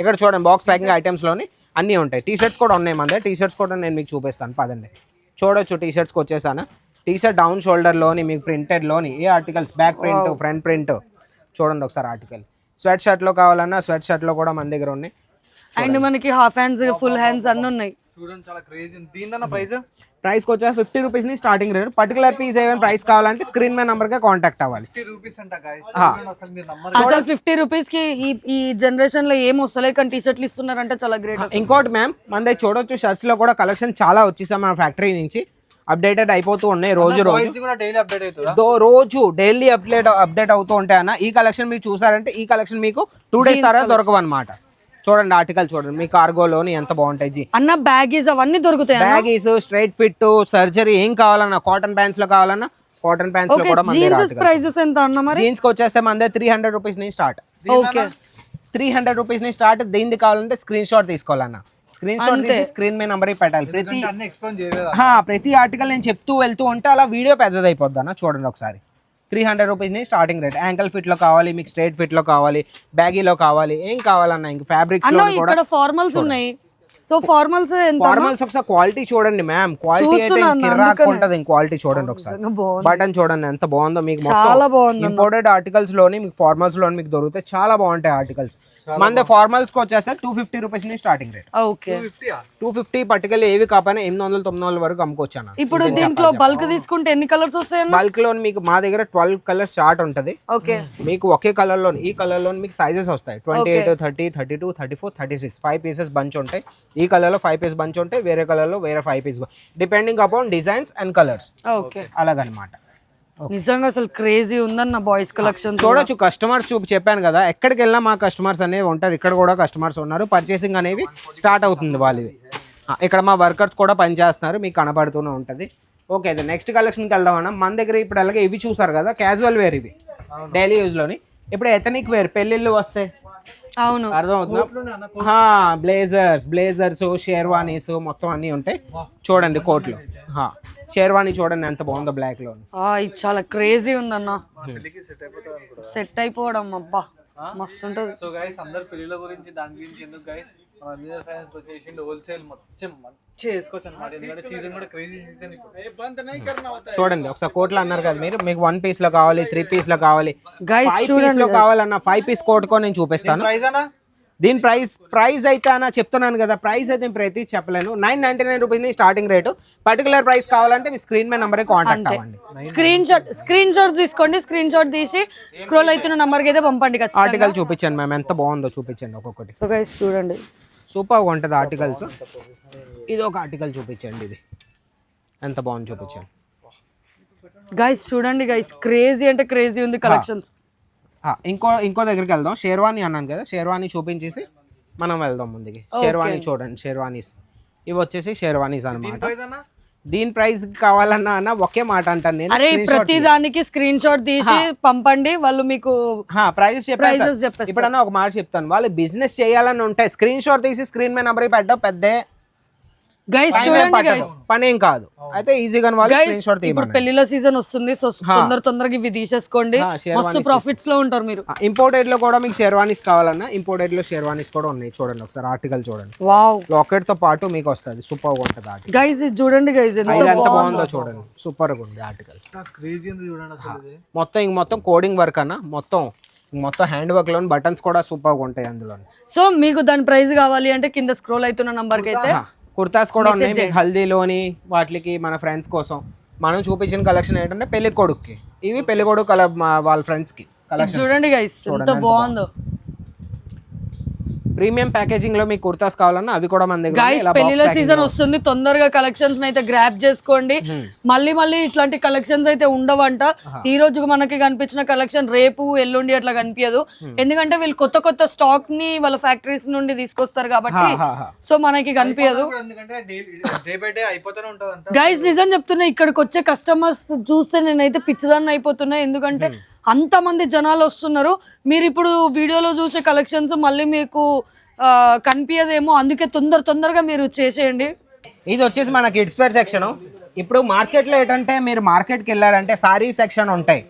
ఇక్కడ చూడండి, బాక్స్ ప్యాకింగ్ ఐటమ్స్ లోని అన్ని ఉంటాయి. టీ షర్ట్స్ కూడా ఉన్నాయి మన దగ్గర, టీ షర్ట్స్ కూడా నేను మీకు చూపిస్తాను పదండి. చూడొచ్చు, టీ షర్ట్స్కి వచ్చేసాను. టీ షర్ట్ డౌన్ షోల్డర్లోని మీకు ప్రింటెడ్లోని ఏ articles, back print, front print చూడండి ఒకసారి ఆర్టికల్. స్వెట్ షర్ట్లో కావాలన్నా స్వెట్ షర్ట్లో కూడా మన దగ్గర ఉన్నాయి. అండ్ మనకి హాఫ్ హ్యాండ్స్, ఫుల్ హ్యాండ్స్ అన్నీ ఉన్నాయి. చూడండి చాలా క్రేజీ ఉంది. దీనిదన్న ప్రైస్ ప్రైస్కి వచ్చేసి 50 రూపీస్ ని స్టార్టింగ్ రేట్. పర్టికులర్ పీస్ ఏమైనా ప్రైస్ కావాలంటే స్క్రీన్ మీద నంబర్ గా కాంటాక్ట్ అవ్వాలి. 50 రూపీస్ అంట గైస్. అసలు మీరు నమ్మరు. అసలు 50 రూపీస్ కి ఈ జనరేషన్ లో ఏం వస్తలే కానీ టీ షర్ట్లు ఇస్తున్నారంటే చాలా గ్రేట్. ఇంకోటి మ్యామ్ మన దగ్గర చూడొచ్చు, షర్ట్స్ లో కూడా కలెక్షన్ చాలా వచ్చేసాం మన ఫ్యాక్టరీ నుంచి. అప్డేటెడ్ అయిపోతూ ఉన్నాయి రోజు బాయ్స్ కూడా డైలీ అప్డేట్ అవుతుందా? రోజు డైలీ అప్డేట్ అవుతూ ఉంటాయి అన్న. ఈ కలెక్షన్ మీరు చూసారంటే ఈ కలెక్షన్ మీకు 2 డేస్ తర్వాత దొరకవు అనమాట. చూడండి ఆర్టికల్ చూడండి, మీ కార్గోలోని ఎంత బాగుంటాయి జీ. అన్న బ్యాగీస్ అవన్నీ దొరుకుతాయి. బ్యాగీస్, స్ట్రైట్ ఫిట్, సర్జరీ ఏం కావాలన్నా, కాటన్ ప్యాంట్స్ లో కావాలన్నా కాటన్ ప్యాంట్స్ లో కూడా జీన్స్ ప్రైజెస్ ఎంత అన్న మరి? జీన్స్ కి వచ్చేస్తే మన దగ్గర 300 రూపీస్ నుంచి స్టార్ట్. ఓకే 300 రూపీస్ నుంచి స్టార్ట్. దీనికి కావాలంటే స్క్రీన్ షాట్ తీసుకోవాలన్నా. స్క్రీన్ షాట్ తీసి స్క్రీన్ మీద నంబర్ పెట్టాలి. అన్ని ఎక్స్ప్లెయిన్ చేయలేదు. ప్రతి ఆర్టికల్ నేను చెప్తూ వెళ్తూ ఉంటే అలా వీడియో పెద్దదైపోద్ది అన్న. చూడండి ఒకసారి, 300 రూపీస్ ని స్టార్టింగ్ రేట్. యాంకల్ ఫిట్ లో కావాలి, మీకు స్ట్రైట్ ఫిట్ లో కావాలి, బ్యాగీలో కావాలి, ఏం కావాలన్నా. ఇంక ఫ్యాబ్రిక్స్ లో కూడా ఇక్కడ ఫార్మల్స్ ఉన్నాయి. సో ఫార్మల్స్ ఎంత? ఫార్మల్స్ ఒకసారి క్వాలిటీ చూడండి మ్యామ్, క్వాలిటీ అయితే ఉంటది. క్వాలిటీ చూడండి ఒకసారి, బటన్ చూడండి ఎంత బాగుందో. మీకు చాలా బాగుంది. ఇంపోర్టెడ్ ఆర్టికల్స్ లోని మీకు ఫార్మల్స్ లోని మీకు దొరుకుతాయి, చాలా బాగుంటాయి ఆర్టికల్స్. మన ఫార్మల్స్ కి వచ్చేస్తే 250 రూపీస్ ని స్టార్టింగ్ రేట్. ఓకే 250 పర్టికులర్ ఏవి కాకపోయినా 800-900 వరకు అమ్ముకోవచ్చు అన్న. ఇప్పుడు దీంట్లో బల్క్ తీసుకుంటే ఎన్ని కలర్స్ వస్తాయన్న? బల్క్ లో మీకు మా దగ్గర 12 కలర్స్ చార్ట్ ఉంటది. ఓకే మీకు ఒకే కలర్ లో, ఈ కలర్ లో మీకు సైజెస్ వస్తాయి 28, 30, 32, 34, 36. 5 పీసెస్ బంచ్ ఉంటాయి. ఈ కలర్ లో 5 పీస్ బంచ్ ఉంటాయి, వేరే కలర్ లో వేరే 5 piece, depending upon designs and colours. Okay అలాగనమాట. నిజంగా అసలు క్రేజీ ఉందన్న బాయ్స్ కలెక్షన్. చూడొచ్చు, కస్టమర్స్ చెప్పాను కదా, ఎక్కడికి వెళ్ళినా మా కస్టమర్స్ అనేవి ఉంటారు. ఇక్కడ కూడా కస్టమర్స్ ఉన్నారు. పర్చేసింగ్ అనేవి స్టార్ట్ అవుతుంది వాళ్ళవి. ఇక్కడ మా వర్కర్స్ కూడా పనిచేస్తున్నారు, మీకు కనపడుతూనే ఉంటుంది. ఓకే, అది నెక్స్ట్ కలెక్షన్కి వెళ్దామన్నా. మన దగ్గర ఇప్పుడు అలాగే ఇవి చూసారు కదా, క్యాజువల్ వేర్, ఇవి డైలీ యూజ్లోని. ఇప్పుడు ఎథనిక్ వేర్, పెళ్ళిళ్ళు వస్తే అవును అర్థమవుతుందా, బ్లేజర్స్, షేర్వానీస్ మొత్తం అన్నీ ఉంటాయి. చూడండి కోట్లు, షేర్వానీ చూడండి ఎంత బాగుందో బ్లాక్ లో. ఇది చాలా క్రేజీ ఉందన్న. సెట్ అయిపోవడం అబ్బా మస్తు ఉంటది. సో గైస్ అందరు పెళ్లిల గురించి దాని గురించి ఎందుకు గైస్, మన ఫైనాన్స్ వచ్చేసి హోల్సేల్ మొత్తం మంచిగా చేసుకోవచ్చు అన్నమాట. ఎందుకంటే సీజన్ కూడా క్రేజీ సీజన్. చూడండి ఒకసారి కోట్లు అన్నారు కదా మీరు, మీకు 1 పీస్ లో కావాలి, 3 పీస్ లో కావాలి, గైస్ 5 పీస్ లో కావాలన్నా 5 పీస్ కోటుకో నేను చూపిస్తాను. ప్రైస్ అన్నా దీని ప్రైస్ అయితే అన్న చెప్తున్నాను కదా, ప్రైస్ అయితే ప్రతి చెప్పలేను. 999 రూపీస్ ని స్టార్టింగ్ రేటు. పర్టికులర్ ప్రైస్ కావాలంటే మీ స్క్రీన్ మీద నంబర్ కాంటాక్ట్ అవ్వండి. స్క్రీన్ షాట్ తీసుకోండి, స్క్రీన్ షాట్ తీసి స్క్రోల్ అవుతున్న నంబర్ కి అయితే పంపండి. ఆర్టికల్ చూపించండి మ్యామ్, ఎంత బాగుందో చూపించండి ఒక్కొక్కటి. సో గైస్ చూడండి సూపర్ గా ఉంటుంది ఆర్టికల్స్. ఇది ఒక ఆర్టికల్ చూపించండి, ఇది ఎంత బాగుంది చూపించండి. గైస్ చూడండి గైస్, క్రేజీ అంటే క్రేజీ ఉంది కలెక్షన్స్. ఇంకో దగ్గరికి వెళ్దాం. షేర్వానీ అన్నాను కదా, షేర్వానీ చూపించేసి మనం వెళ్దాం ముందుకి. షేర్వానీ చూడండి, షేర్వానీస్ ఇవి వచ్చేసి షేర్వానీస్ అన్నమాట. దీని ప్రైస్ కావాలన్నా అన్న ఒకే మాట అంటాను నేను, అరే ప్రతి దానికి స్క్రీన్ షాట్ తీసి పంపండి, వాళ్ళు మీకు ప్రైజెస్ చెప్పేస్తారు. ఇప్పుడన్నా ఒక మాట చెప్తాను, వాళ్ళు బిజినెస్ చేయాలని ఉంటాయి, స్క్రీన్ షాట్ తీసి స్క్రీన్ మీద నంబర్ పెట్టడం పెద్ద గైస్ చూడండి గైస్, పనేం కాదు. అయితే ఈజీగా వాళ్ళు స్క్రీన్ షాట్ ఇప్పుడు పెళ్లిల సీజన్ వస్తుంది, సో తొందరగా ఇవి తీసేసుకోండి, మస్తు ప్రాఫిట్స్ లో ఉంటారు మీరు. ఇంపోర్టెడ్ లో కూడా మీకు షేర్వానీస్ కావాలన్నా, ఇంపోర్టెడ్ లో షేర్వానీస్ కూడా ఉన్నాయి. చూడండి ఒకసారి ఆర్టికల్ చూడండి, వావ్ లాకెట్ తో పాటు మీకు వస్తుంది. సూపర్ గా ఉంటుంది ఆర్టికల్. గైస్ ఇది చూడండి గైస్, ఎంత బాగుందో చూడండి, సూపర్ గా ఉంది ఆర్టికల్. క్రేజీ ఉంది చూడండి అసలు. మొత్తం కోడింగ్ వర్క్ అన్న, మొత్తం హ్యాండ్ వర్క్ లో బటన్స్ కూడా సూపర్ గా ఉంటాయి అందులో. సో మీకు దాని ప్రైస్ కావాలి అంటే కింద స్క్రోల్ అవుతున్న నంబర్ కి అయితే కుర్తాస్ కూడా ఉన్నాయి మీకు, హల్దీలోని వాటికి మన ఫ్రెండ్స్ కోసం. మనం చూపించిన కలెక్షన్ ఏంటంటే పెళ్లి కొడుకుకి, ఇవి పెళ్లి కొడుకు వాళ్ళ ఫ్రెండ్స్ కి కలెక్షన్. చూడండి గైస్ ఎంత బాగుందో. ప్రీమియం ప్యాకేజింగ్ లో మీకు కుర్తాస్ కావాలన్నా అవి కూడా మన దగ్గర. గైస్ పెళ్లిల సీజన్ వస్తుంది, తొందరగా కలెక్షన్స్ అయితే గ్రాప్ చేసుకోండి. మళ్ళీ ఇట్లాంటి కలెక్షన్స్ అయితే ఉండవంట. ఈ రోజు మనకి కనిపించిన కలెక్షన్ రేపు ఎల్లుండి అట్లా కనిపించదు, ఎందుకంటే వీళ్ళు కొత్త స్టాక్ ని వాళ్ళ ఫ్యాక్టరీస్ నుండి తీసుకొస్తారు కాబట్టి, సో మనకి కనిపించదు. గైస్ నిజం చెప్తున్నా, ఇక్కడికి వచ్చే కస్టమర్స్ చూస్తే నేనైతే పిచ్చిదాన్ని అయిపోతున్నా, ఎందుకంటే అంతమంది జనాలు వస్తున్నారు. మీరు ఇప్పుడు వీడియోలో చూసే కలెక్షన్స్ మళ్ళీ మీకు కనిపించదేమో, అందుకే తొందరగా మీరు చేసేయండి. ఇది వచ్చేసి మన కిడ్స్ వేర్ సెక్షన్. ఇప్పుడు మార్కెట్ లో ఏంటంటే మీరు మార్కెట్ కి వెళ్ళారంటే సారీ సెక్షన్ ఉంటాయి,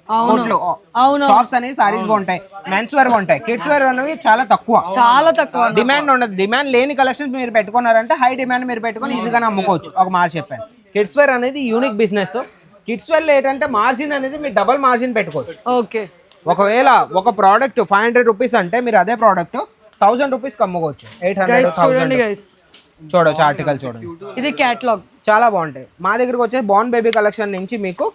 షాప్స్ అనేవి సారీస్ ఉంటాయి, మెన్స్ వేర్ ఉంటాయి. కిడ్స్ వేర్ అనేవి చాలా తక్కువ డిమాండ్ ఉండదు. డిమాండ్ లేని కలెక్షన్ మీరు పెట్టుకున్నారంటే హై డిమాండ్ మీరు పెట్టుకొని ఈజీగా అమ్ముకోవచ్చు. ఒక మాట చెప్పాను, కిడ్స్ వేర్ అనేది యూనిక్ బిజినెస్. కిడ్స్ వేర్ ఏంటంటే మార్జిన్ అనేది మీరు డబల్ మార్జిన్ పెట్టుకోవచ్చు. ఓకే, ఒకవేళ ఒక ప్రోడక్ట్ 500 రూపీస్ అంటే మీరు అదే ప్రోడక్ట్ 1000 రూపీస్ అమ్ముకోవచ్చు. 800 చూడొచ్చు ఆర్టికల్ చూడండి, ఇది క్యాటలాగ్. చాలా బాగుంటాయి. మా దగ్గరకు వచ్చే బార్న్ బేబీ కలెక్షన్ నుంచి మీకు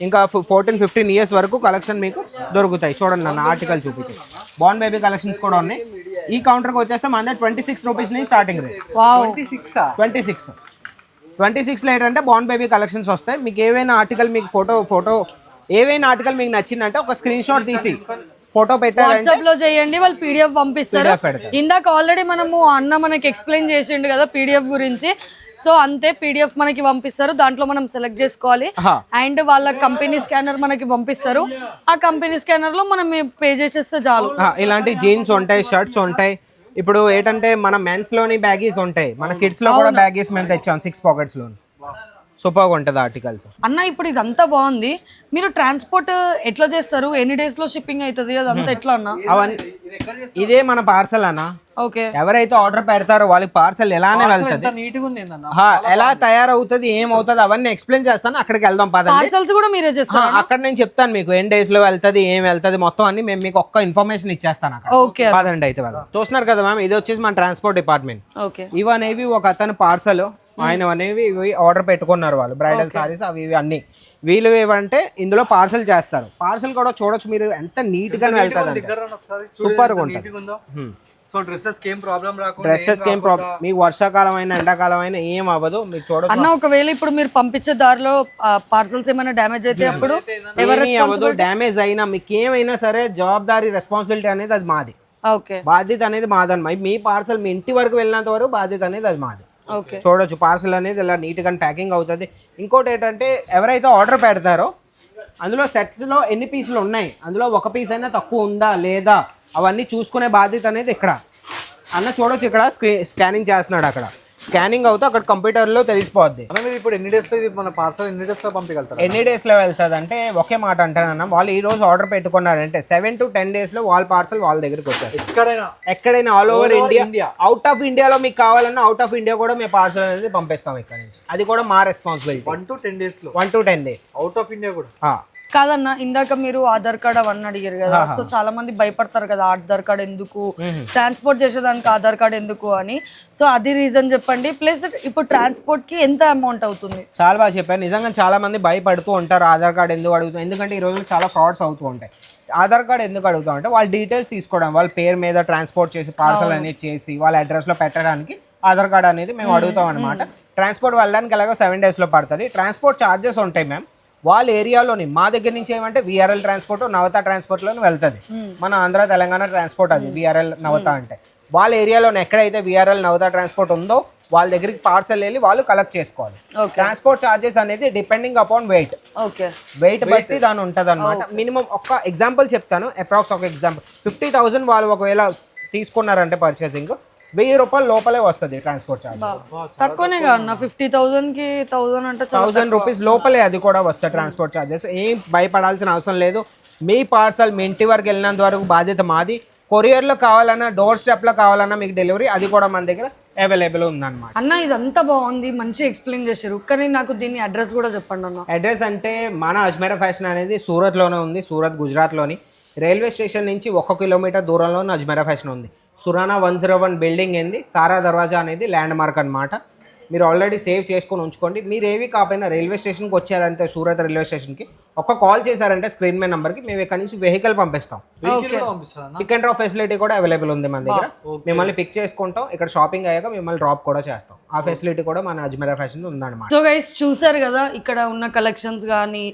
ఇంకా 14-15 ఇయర్స్ వరకు కలెక్షన్ మీకు దొరుకుతాయి. చూడండి నన్ను ఆర్టికల్ చూపించి బార్న్ బేబీ కలెక్షన్స్ కూడా ఉన్నాయి. ఈ కౌంటర్కి వచ్చేస్తే మన దగ్గర 26 రూపీస్ నుంచి స్టార్టింగ్ రేట్. 26 ఏంటంటే బార్న్ బేబీ కలెక్షన్స్ వస్తాయి. మీకు ఏవైనా ఆర్టికల్ మీకు ఫోటో ఏవైనా ఆర్టికల్ మీకు నచ్చిందంటే ఒక స్క్రీన్ షాట్ తీసి ఫోటో పెట్టారంటే వాట్సాప్ లో చేయండి, వాళ్ళు పీడిఎఫ్ పంపిస్తారు. PDF పెడతారు. ఇందాక ఆల్రెడీ మనము అన్న మనకి ఎక్స్ప్లెయిన్ చేసిండు కదా పీడిఎఫ్ గురించి. సో అంతే, పీడిఎఫ్ మనకి పంపిస్తారు, దాంట్లో మనం సెలెక్ట్ చేసుకోవాలి. అండ్ వాళ్ళ కంపెనీ స్కానర్ మనకి పంపిస్తారు, ఆ కంపెనీ స్కానర్ లో మనం పే చేసేస్తే చాలు. ఇలాంటి జీన్స్ ఉంటాయి, షర్ట్స్ ఉంటాయి. ఇప్పుడు ఏంటంటే మన మెన్స్ లోని బ్యాగీస్ ఉంటాయి, మన కిడ్స్ లో కూడా బ్యాగీస్ మేము తెచ్చాం 6 పాకెట్స్ లోని. సూపర్గా ఉంటుంది ఆర్టికల్స్. అన్న ఇప్పుడు ఇదంతా బాగుంది, మీరు ట్రాన్స్పోర్ట్ ఎట్లా చేస్తారు? ఎన్ని డేస్ లో షిప్పింగ్ అవుతుంది అదంతా ఎట్లా అన్న? అవన్నీ ఇదే మన పార్సల్ అన్న. ఓకే, ఎవరైతే ఆర్డర్ పెడతారో వాళ్ళకి పార్సల్ ఎలానే వెళ్తుంది, నీట్గా ఉంది ఏందన్న, ఎలా తయారవుతుంది, ఏమవుతుంది అవన్నీ ఎక్స్ప్లెయిన్ చేస్తాను. అక్కడికి వెళ్దాం పదండి. పార్సల్స్ కూడా మీరే చేస్తారు? అక్కడ నేను చెప్తాను మీకు ఎన్ని డేస్ లో వెళ్తుంది, ఏం వెళ్తుంది మొత్తం అన్ని మేము మీకు ఒక్క ఇన్ఫర్మేషన్ ఇచ్చేస్తాను అక్కడ. ఓకే పదండి అయితే వెళ్దాం. చూస్తున్నారు కదా మ్యామ్, ఇది వచ్చేసి మన ట్రాన్స్పోర్ట్ డిపార్ట్మెంట్. ఓకే, ఇవనేవి ఒక అతను పార్సల్ ఆయన అనేవి ఇవి ఆర్డర్ పెట్టుకున్నారు వాళ్ళు, బ్రైడల్ సారీస్ అవి ఇవి అన్ని. వీళ్ళు ఏమంటే ఇందులో పార్సల్ చేస్తారు. పార్సల్ కూడా చూడొచ్చు మీరు ఎంత నీట్ గా వెళ్తుంది, సూపర్ గా ఉంటుంది. సో డ్రెస్సెస్ ఏం ప్రాబ్లం రాకుండా, డ్రెస్సెస్ ఏం ప్రాబ్లం, మీకు వర్షాకాలం అయినా ఎండాకాలం అయినా ఏం అవ్వదు. మీరు చూడొచ్చు అన్న ఒకవేళ ఇప్పుడు మీరు పంపించే దారిలో పార్సల్స్ ఏమైనా డ్యామేజ్ అయితే అప్పుడు ఎవరు అవ్వదు. డ్యామేజ్ అయినా మీకు ఏమైనా సరే జవాబారి రెస్పాన్సిబిలిటీ అనేది అది మాది. ఓకే, బాధ్యత అనేది మాదన్నమా. మీ పార్సల్ మీ ఇంటి వరకు వెళ్ళినంత వరకు బాధ్యత అనేది అది మాది. ఓకే, చూడొచ్చు పార్సల్ అనేది ఇలా నీట్గా ప్యాకింగ్ అవుతుంది. ఇంకోటి ఏంటంటే ఎవరైతే ఆర్డర్ పెడతారో అందులో సెట్స్లో ఎన్ని పీసులు ఉన్నాయి, అందులో ఒక పీస్ అయినా తక్కువ ఉందా లేదా అవన్నీ చూసుకునే బాధ్యత అనేది ఇక్కడ అన్న. చూడొచ్చు ఇక్కడ స్కానింగ్ చేస్తున్నాడు, అక్కడ స్కానింగ్ అవుతూ అక్కడ కంప్యూటర్లో తెలిసిపోద్ది. మీరు ఇప్పుడు ఎన్ని డేస్ లో ఇది మన పార్సల్ ఎన్ని డేస్ లో పంపించగలుగుతారు? ఎన్ని డేస్లో వెళ్తుంది అంటే ఒకే మాట అంటానన్న, వాళ్ళు ఈ రోజు ఆర్డర్ పెట్టుకున్నారంటే 7 to 10 డేస్లో వాళ్ళ పార్సల్ వాళ్ళ దగ్గరికి వచ్చేస్తారు. ఎక్కడైనా all over India, out of ఇండియాలో మీకు కావాలన్నా అవుట్ ఆఫ్ ఇండియా కూడా మేము పార్సల్ అనేది పంపిస్తాం ఇక్కడ నుంచి. అది కూడా మా రెస్పాన్సిబిలిటీ. 1 to 10 days లో 1 to 10 days out of India కూడా. కాదన్న ఇందాక మీరు ఆధార్ కార్డ్ అవన్నీ అడిగారు కదా, సో చాలా మంది భయపడతారు కదా ఆధార్ కార్డ్ ఎందుకు, ట్రాన్స్పోర్ట్ చేసేదానికి ఆధార్ కార్డ్ ఎందుకు అని. సో అది రీజన్ చెప్పండి. ప్లస్ ఇప్పుడు ట్రాన్స్పోర్ట్ కి ఎంత అమౌంట్ అవుతుంది? చాలా బాగా చెప్పారు. నిజంగా చాలా మంది భయపడుతూ ఉంటారు ఆధార్ కార్డ్ ఎందుకు అడుగుతాం, ఎందుకంటే ఈ రోజు చాలా ఫ్రాడ్స్ అవుతూ ఉంటాయి. ఆధార్ కార్డ్ ఎందుకు అడుగుతాం అంటే వాళ్ళ డీటెయిల్స్ తీసుకోవడం, వాళ్ళ పేరు మీద ట్రాన్స్పోర్ట్ చేసి పార్సల్ అనేది చేసి వాళ్ళ అడ్రస్లో పెట్టడానికి ఆధార్ కార్డ్ అనేది మేము అడుగుతాం అనమాట. ట్రాన్స్పోర్ట్ వెళ్ళడానికి ఎలాగో 7 days లో పడుతుంది. ట్రాన్స్పోర్ట్ ఛార్జెస్ ఉంటాయి మ్యామ్. వాళ్ళ ఏరియాలోని మా దగ్గర నుంచి ఏమంటే విఆర్ఎల్ ట్రాన్స్పోర్ట్ నవత ట్రాన్స్పోర్ట్లోనే వెళ్తుంది. మన ఆంధ్ర తెలంగాణ ట్రాన్స్పోర్ట్ అది విఆర్ఎల్ నవత అంటే. వాళ్ళ ఏరియాలోనే ఎక్కడైతే విఆర్ఎల్ నవత ట్రాన్స్పోర్ట్ ఉందో వాళ్ళ దగ్గరికి పార్సల్ వెళ్ళి వాళ్ళు కలెక్ట్ చేసుకోవాలి. ట్రాన్స్పోర్ట్ ఛార్జెస్ అనేది డిపెండింగ్ అపాన్ వెయిట్. వెయిట్ బట్టి దాని ఉంటుంది అనమాట. మినిమం ఒక ఎగ్జాంపుల్ చెప్తాను, అప్రాక్స్ ఒక ఎగ్జాంపుల్ 50,000 వాళ్ళు ఒకవేళ తీసుకున్నారంటే పర్చేసింగ్ 1000 రూపాయల లోపలే వస్తుంది ట్రాన్స్పోర్ట్ ఛార్జ్. తక్కువనే కాదు 50,000 కి 1000 అంటే 1000 రూపీస్ లోపలే అది కూడా వస్తుంది ట్రాన్స్పోర్ట్ ఛార్జెస్. ఏం భయపడాల్సిన అవసరం లేదు. మీ పార్సల్ మీ ఇంటి వరకు వెళ్ళినంత వరకు బాధ్యత మాది. కొరియర్లో కావాలన్నా డోర్ స్టెప్లో కావాలన్నా మీకు డెలివరీ అది కూడా మన దగ్గర అవైలబుల్ ఉందన్నమాట. అన్న ఇదంతా బాగుంది, మంచిగా ఎక్స్ప్లెయిన్ చేశారు, కానీ నాకు దీని అడ్రస్ కూడా చెప్పండి అన్న. అడ్రస్ అంటే మన అజ్మీరా ఫ్యాషన్ అనేది సూరత్లోనే ఉంది, సూరత్ గుజరాత్లోని. రైల్వే స్టేషన్ నుంచి 1 kilometer దూరంలో అజ్మీరా ఫ్యాషన్ ఉంది. సురానా 101 బిల్డింగ్ ఏంది, సారా దర్వాజా అనేది ల్యాండ్ మార్క్ అనమాట. మీరు ఆల్రెడీ సేవ్ చేసుకొని ఉంచుకోండి. మీరు ఏవి కాకపోయినా రైల్వే స్టేషన్కి వచ్చారంటే సూరత్ రైల్వే స్టేషన్కి ఒక కాల్ చేశారంటే స్క్రీన్ మీద నెంబర్కి మేము ఇక్కడ నుంచి వెహికల్ పంపిస్తాం. పిక్ అండ్ డ్రాప్ ఫెసిలిటీ కూడా అవైలబుల్ ఉంది మన దగ్గర. మిమ్మల్ని పిక్ చేసుకుంటాం, ఇక్కడ షాపింగ్ అయ్యాక మిమ్మల్ని డ్రాప్ కూడా చేస్తాం. ఆ ఫెసిలిటీ కూడా మన అజ్మీరా ఫ్యాషన్ ఉందన్నమాట. సో గైస్ చూసారు కదా ఇక్కడ ఉన్న కలెక్షన్స్ కానీ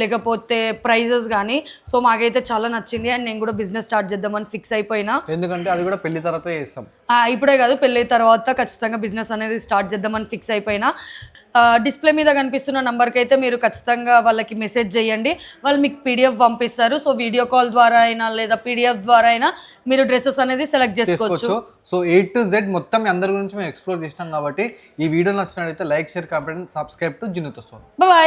లేకపోతే ప్రైజెస్ కానీ. సో మాకైతే చాలా నచ్చింది అండ్ నేను కూడా బిజినెస్ స్టార్ట్ చేద్దామని ఫిక్స్ అయిపోయినా. ఎందుకంటే అది కూడా పెళ్లి తర్వాత చేస్తాం. ఇప్పుడే కాదు, పెళ్ళి తర్వాత ఖచ్చితంగా బిజినెస్ అనేది స్టార్ట్ చేద్దామని ఫిక్స్ అయిపోయినా. డిస్ప్లే మీద కనిపిస్తున్న నంబర్కి అయితే మీరు ఖచ్చితంగా వాళ్ళకి మెసేజ్ చేయండి, వాళ్ళు మీకు పీడిఎఫ్ పంపిస్తారు. సో వీడియో కాల్ ద్వారా అయినా లేదా పీడిఎఫ్ ద్వారా అయినా మీరు డ్రెస్సెస్ అనేది సెలెక్ట్ చేసుకోవచ్చు. సో A to Z మొత్తం మీ అందరి గురించి మేము ఎక్స్ప్లోర్ చేసినాం కాబట్టి ఈ వీడియో నచ్చినట్లయితే like, share, comment, subscribe to జినుతో. బాయ్.